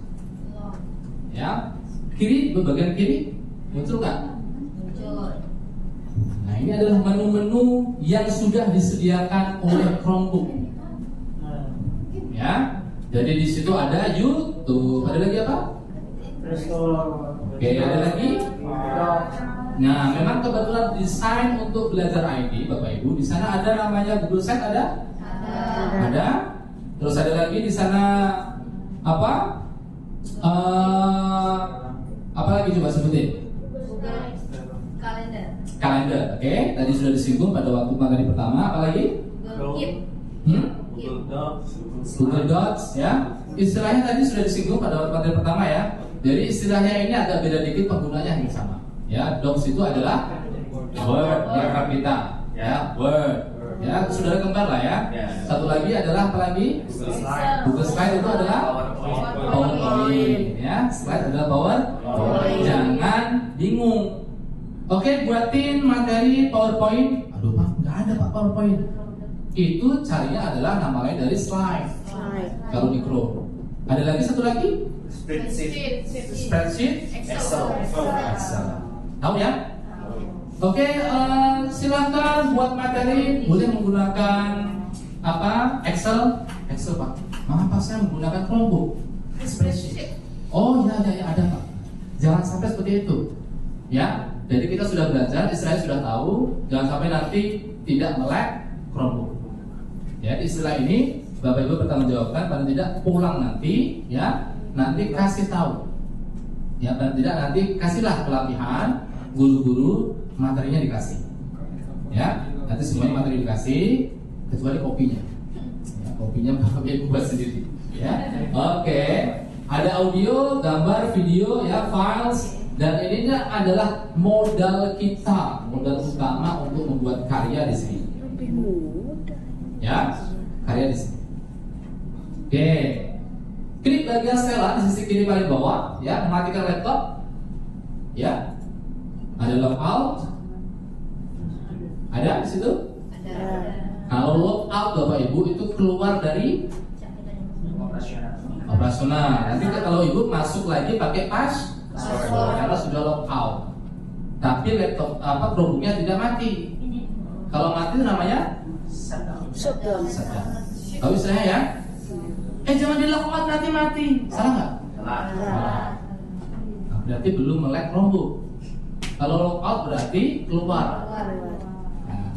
Ya. Kiri, bagian kiri muncul nggak? Nah, ini adalah menu-menu yang sudah disediakan oleh Chromebook. Ya. Jadi di situ ada YouTube. Ada lagi apa? Oke, ada lagi? Nah, memang kebetulan desain untuk belajar ID, Bapak Ibu. Di sana ada namanya Google Set, ada? Ada. Terus ada lagi di sana apa? Apa lagi coba sebutin?
Kalender.
Kalender. Oke, tadi sudah disinggung pada waktu materi pertama. Apa lagi?
Keep.
Google Docs.
Google Docs, ya. Istilahnya tadi sudah disinggung pada waktu materi pertama ya. Jadi istilahnya ini agak beda dikit, penggunanya hanya sama. Ya, Docs itu adalah Word di akrab kita, ya, Word. Ya, saudara kembar lah ya. Satu lagi adalah apa lagi? Google Slide itu adalah PowerPoint. Ya, slide adalah PowerPoint. Jangan bingung. Oke, buatin materi PowerPoint. Aduh Pak, nggak ada Pak PowerPoint. Itu carinya adalah nama lain dari slide. Kalau di Chrome. Ada lagi satu lagi? Spreadsheet.
Excel.
Tahu ya? Oke, silakan buat materi. Boleh menggunakan apa? Excel Pak. Mengapa saya menggunakan Chromebook? Spreadsheet. Oh ya ada Pak. Jangan sampai seperti itu. Ya, jadi kita sudah belajar, Israel sudah tahu. Jangan sampai nanti tidak melek Chromebook. Ya, istilah ini Bapak Ibu bertanggung jawabkan, paling tidak pulang nanti, ya, nanti kasih tahu. Ya, paling tidak nanti kasihlah pelatihan, guru-guru materinya dikasih. Ya, nanti semuanya materi dikasih, kecuali kopinya. Ya, kopinya Bapak Ibu buat sendiri. Ya, oke. Ada audio, gambar, video, ya, files, dan ini adalah modal kita, modal utama untuk membuat karya di sini.
Lebih mudah.
Ya, karya di sini. Oke, klik bagian setelan di sisi kiri paling bawah, ya, mematikan laptop, ya, ada logout, ada di situ. Kalau logout Bapak Ibu itu keluar dari operasional. Nanti kalau Ibu masuk lagi pakai password karena sudah logout. Tapi laptop Chromebooknya tidak mati. Kalau mati namanya
Shutdown.
tahu istilahnya ya? Jangan di logout nanti mati. Salah nggak?
Salah.
Nah, berarti belum melek Chromebook. Kalau logout berarti keluar. Nah,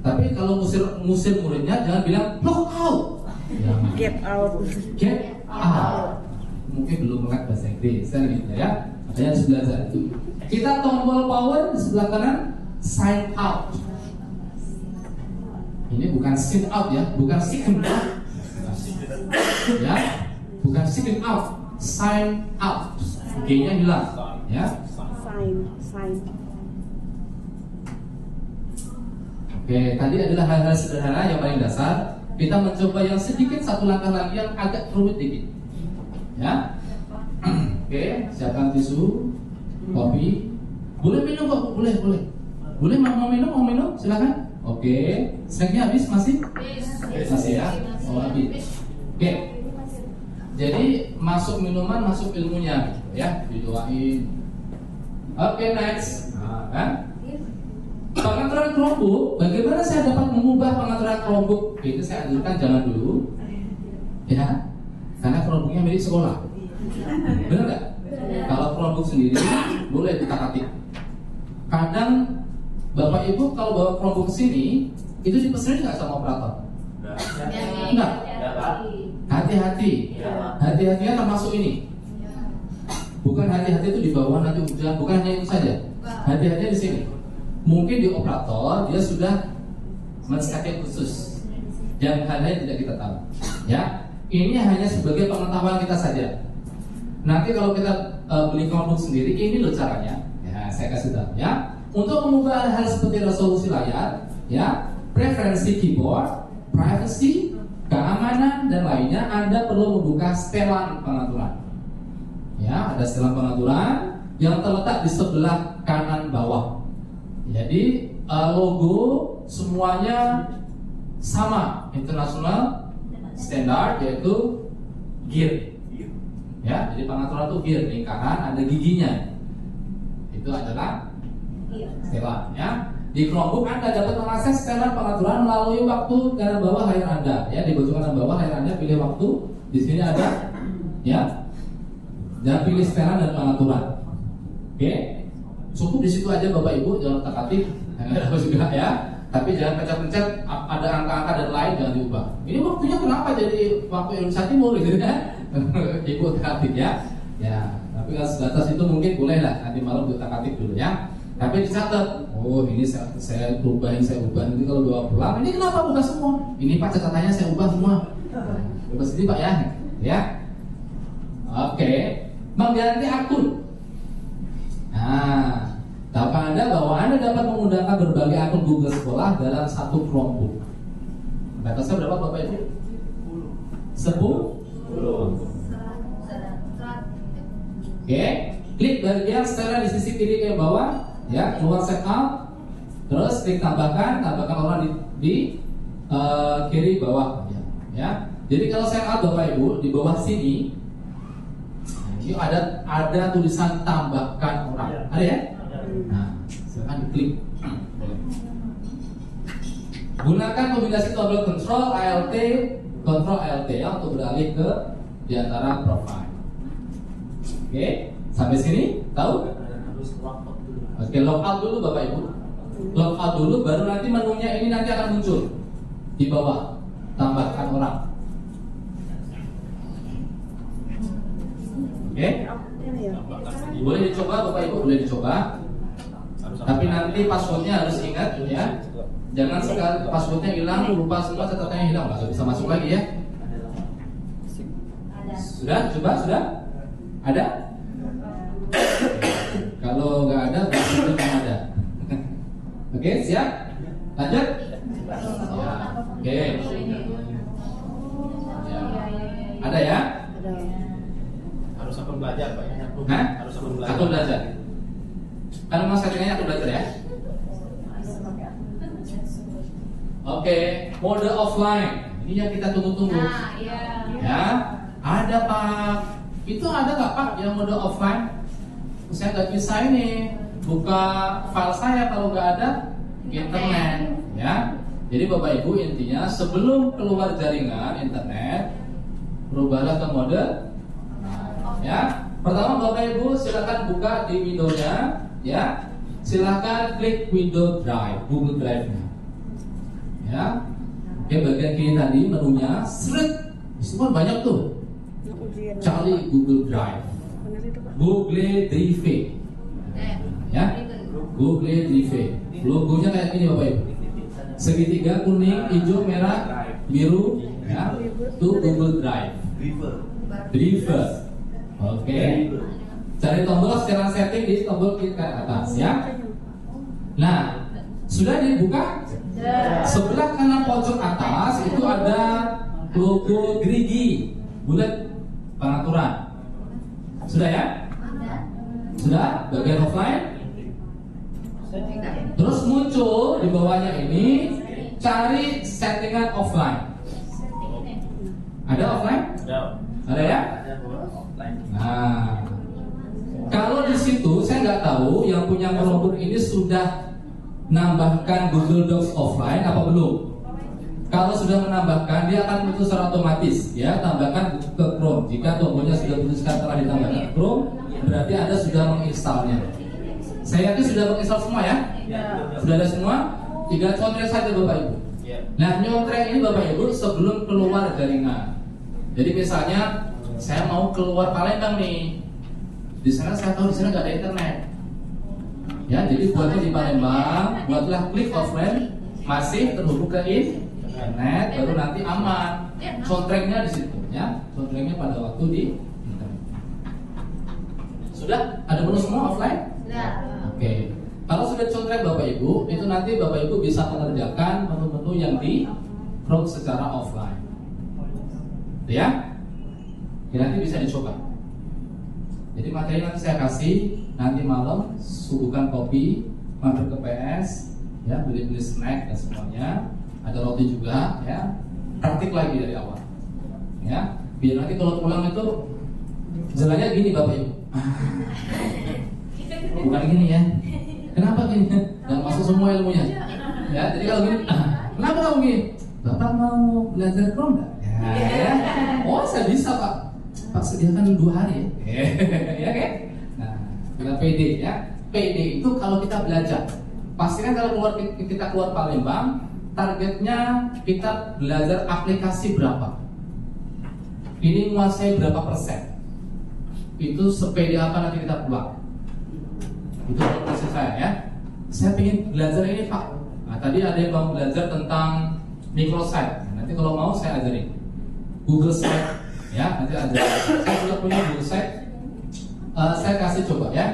tapi kalau ngusir muridnya jangan bilang logout. Ya,
Get out.
get out. Mungkin belum melek bahasa Inggris kan gitu ya. Makanya harus belajar itu. Kita tombol power di sebelah kanan, sign out. Ini bukan sign out ya, bukan sign out. Ya, bukan sign out, sign out. G-nya hilang, ya.
Sign.
Oke, tadi adalah hal-hal sederhana yang paling dasar. Kita mencoba yang sedikit satu langkah lagi yang agak rumit dikit. Ya. Oke, siapkan tisu, kopi. Boleh minum kok, boleh. Boleh mau minum, silakan. Oke, snacknya habis masih? Masih ya. Oh, habis. Oke. Jadi masuk minuman, masuk ilmunya, gitu ya. Didoain. Oke, next. Nah, kan? Pengaturan Chromebook, bagaimana saya dapat mengubah pengaturan Chromebook? Itu saya anjurkan jangan dulu, ya, karena Chromebooknya milik sekolah. Benar nggak? Kalau Chromebook sendiri boleh diutak-atik. Kadang Bapak Ibu kalau bawa Chromebook ke sini, itu dipesenin nggak sama operator? Enggak. Hati-hati. Hati-hatinya termasuk ini. Bukan hati-hati itu di bawah nanti hujan, bukan hanya itu saja. Hati-hatinya di sini. Mungkin di operator dia sudah men-setting khusus yang hal-hal tidak kita tahu. Ya, ini hanya sebagai pengetahuan kita saja. Nanti kalau kita beli Chromebook sendiri, ini loh caranya. Ya, saya kasih tahu ya. Untuk mengubah hal seperti resolusi layar, ya, preferensi keyboard, privacy, keamanan dan lainnya, Anda perlu membuka setelan pengaturan. Ya, ada setelan pengaturan yang terletak di sebelah kanan bawah. Jadi logo semuanya sama, internasional standar, yaitu gear. Ya, jadi pengaturan itu gear, lingkaran ada giginya. Itu adalah setelan. Ya, di Chromebook Anda dapat mengakses setelan pengaturan melalui waktu kanan bawah layar Anda. Ya, di pojok kanan bawah layar Anda pilih waktu. Di sini ada, ya, dan pilih setelan dan pengaturan. Oke. Cukup di situ aja Bapak Ibu, jangan otak-atik, juga ya. Tapi jangan pencet-pencet, ada angka-angka dan lain jangan diubah. Ini waktunya kenapa jadi waktu Indonesia Timur gitu ya? Ibu otak-atik ya. Ya, tapi kalau sebatas itu mungkin boleh lah nanti malam otak-atik dulu ya. Tapi dicatat, oh ini saya ubah, nanti kalau bawa pulang, ini kenapa ubah semua? Ini Pak catatannya saya ubah semua. Ubah sendiri Pak ya. Ya. Oke, mengganti akun. Nah, tahukah Anda bahwa Anda dapat menggunakan menggunakan berbagai akun Google Sekolah dalam satu Chromebook. Batasnya berapa Bapak Ibu? 10. Oke, klik bagian setelah di sisi kiri ke bawah, ya, keluar setup, terus klik tambahkan orang di kiri bawah, ya. Jadi kalau setup Bapak Ibu di bawah sini, ini ada tulisan tambahkan orang, ada ya? Nah, silakan diklik. Gunakan kombinasi tombol Ctrl Alt Ctrl Alt ya untuk beralih ke di antara profile. Oke, sampai sini tahu?
Harus logout dulu.
Oke, logout dulu Bapak Ibu. Logout dulu, baru nanti menunya ini nanti akan muncul di bawah. Tambahkan orang. Oke,
Ini ya.
boleh dicoba Bapak Ibu, boleh dicoba. Tapi nanti passwordnya harus ingat ya. Jangan sekali passwordnya hilang, lupa semua catatannya hilang, nggak bisa masuk lagi ya. Sudah? Coba? Sudah? Ada? Kalau nggak ada, berarti belum ada. Oke, siap? Lanjut? Ya. Oke. Ya. Ada ya?
Ada.
Harus akun belajar Pak.
Hah?
Harus akun belajar.
Akun belajar. Kalau mau settingannya akun belajar ya? Oke, mode offline. Ini yang kita tunggu-tunggu.
Nah, iya.
Ya, ada Pak. Itu ada nggak Pak yang mode offline? Saya nggak bisa ini buka file saya kalau nggak ada internet. Ya, jadi Bapak Ibu intinya sebelum keluar jaringan internet, berubahlah ke mode. Ya, pertama Bapak Ibu silakan buka di Windows-nya. Ya, silakan klik Windows Drive, Google Drive-nya. Ya, oke, bagian kiri tadi menunya, seret, semua banyak tuh.
Ujian.
Cari Google Drive,
Benar itu Pak.
Google Drive, ya, Google Drive. Logonya kayak gini Bapak Ibu, segitiga kuning, hijau, merah, biru, ya, itu Google Drive. Drive. Oke, cari tombol sekarang setting di tombol kiri ke atas, ya. Nah, sudah dibuka? Sebelah kanan pojok atas itu ada logo gerigi bulat pengaturan. Sudah ya? Sudah? Bagian offline? Terus muncul di bawahnya ini cari settingan offline. Ada offline? Ada ya? Nah, kalau di situ saya nggak tahu yang punya Chromebook ini sudah nambahkan Google Docs offline apa belum? Kalau sudah menambahkan, dia akan putus secara otomatis. Ya, tambahkan ke Chrome. Jika tombolnya sudah putuskan telah ditambahkan ke Chrome, berarti Anda sudah menginstalnya. Saya yakin sudah menginstal semua ya? Sudah ada semua? Tinggal contrek saja Bapak Ibu. Nah, nyontrek ini Bapak Ibu sebelum keluar jaringan. Jadi misalnya saya mau keluar Palembang nih. Di sana saya tahu di sana nggak ada internet. Ya, jadi buatnya di Palembang, buatlah klik offline, masih terhubung ke internet, baru nanti aman. Soundtracknya di situ, ya. Soundtracknya pada waktu di internet. Sudah? Ada menu semua offline? Oke. Kalau sudah soundtrack Bapak Ibu, itu nanti Bapak Ibu bisa mengerjakan menu-menu yang di Chrome secara offline. Ya? Nanti bisa dicoba. Jadi materi nanti saya kasih nanti malam, suguhkan kopi, mampir ke PS, ya, beli-beli snack dan semuanya, ada roti juga, ya, praktik lagi dari awal, ya, biar nanti kalau pulang itu jalannya gini Bapak Ibu, bukan gini ya, kenapa gini? Dan masuk semua ilmunya, ya, jadi kalau gini, kenapa kamu gini? Bapak mau belajar Chrome nggak? Ya, oh saya bisa Pak sediakan 2 hari ya, ya kan? Nah, kita PD ya. PD itu kalau kita belajar. Pastikan kalau kita keluar Palembang, targetnya kita belajar aplikasi berapa. Ini menguasai berapa persen. Itu sepede apa nanti kita pulang. Itu proses saya ya. Saya ingin belajar ini Pak. Nah, tadi ada yang mau belajar tentang microsite. Nanti kalau mau saya ajarin. Google Site. Ya, nanti ada. Saya sudah punya Google Site. Saya kasih coba ya.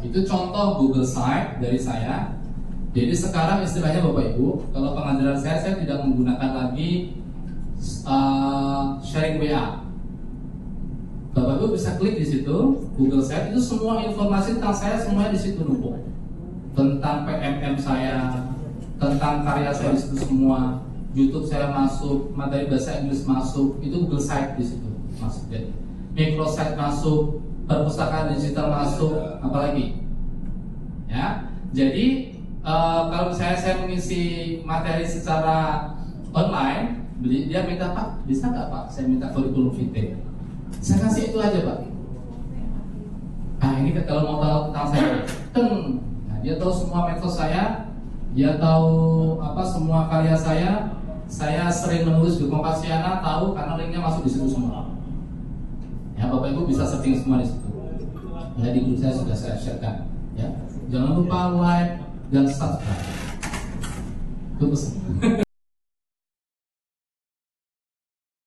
Itu contoh Google Site dari saya. Jadi sekarang istilahnya Bapak Ibu, kalau pengajaran saya tidak menggunakan lagi sharing WA. Bapak Ibu bisa klik di situ Google Site, itu semua informasi tentang saya semuanya di situ numpuk. Tentang PMM saya, tentang karya saya di situ semua. YouTube saya masuk, materi bahasa Inggris masuk, itu Google Site di situ masuk. Jadi microsite masuk, perpustakaan digital masuk, apalagi ya. Jadi kalau saya mengisi materi secara online, dia minta, Pak, bisa nggak Pak saya minta kurikulum vitae? Saya kasih itu aja Pak. Ini kalau mau tahu tentang saya, nah, dia tahu semua medsos saya, dia tahu semua karya saya sering menulis di Kompasiana, tahu karena linknya masuk di situ semua. Ya, Bapak Ibu bisa searching semua di situ. Ya, di grup saya sudah saya sharekan. Ya, jangan lupa like dan subscribe. Itu pesan.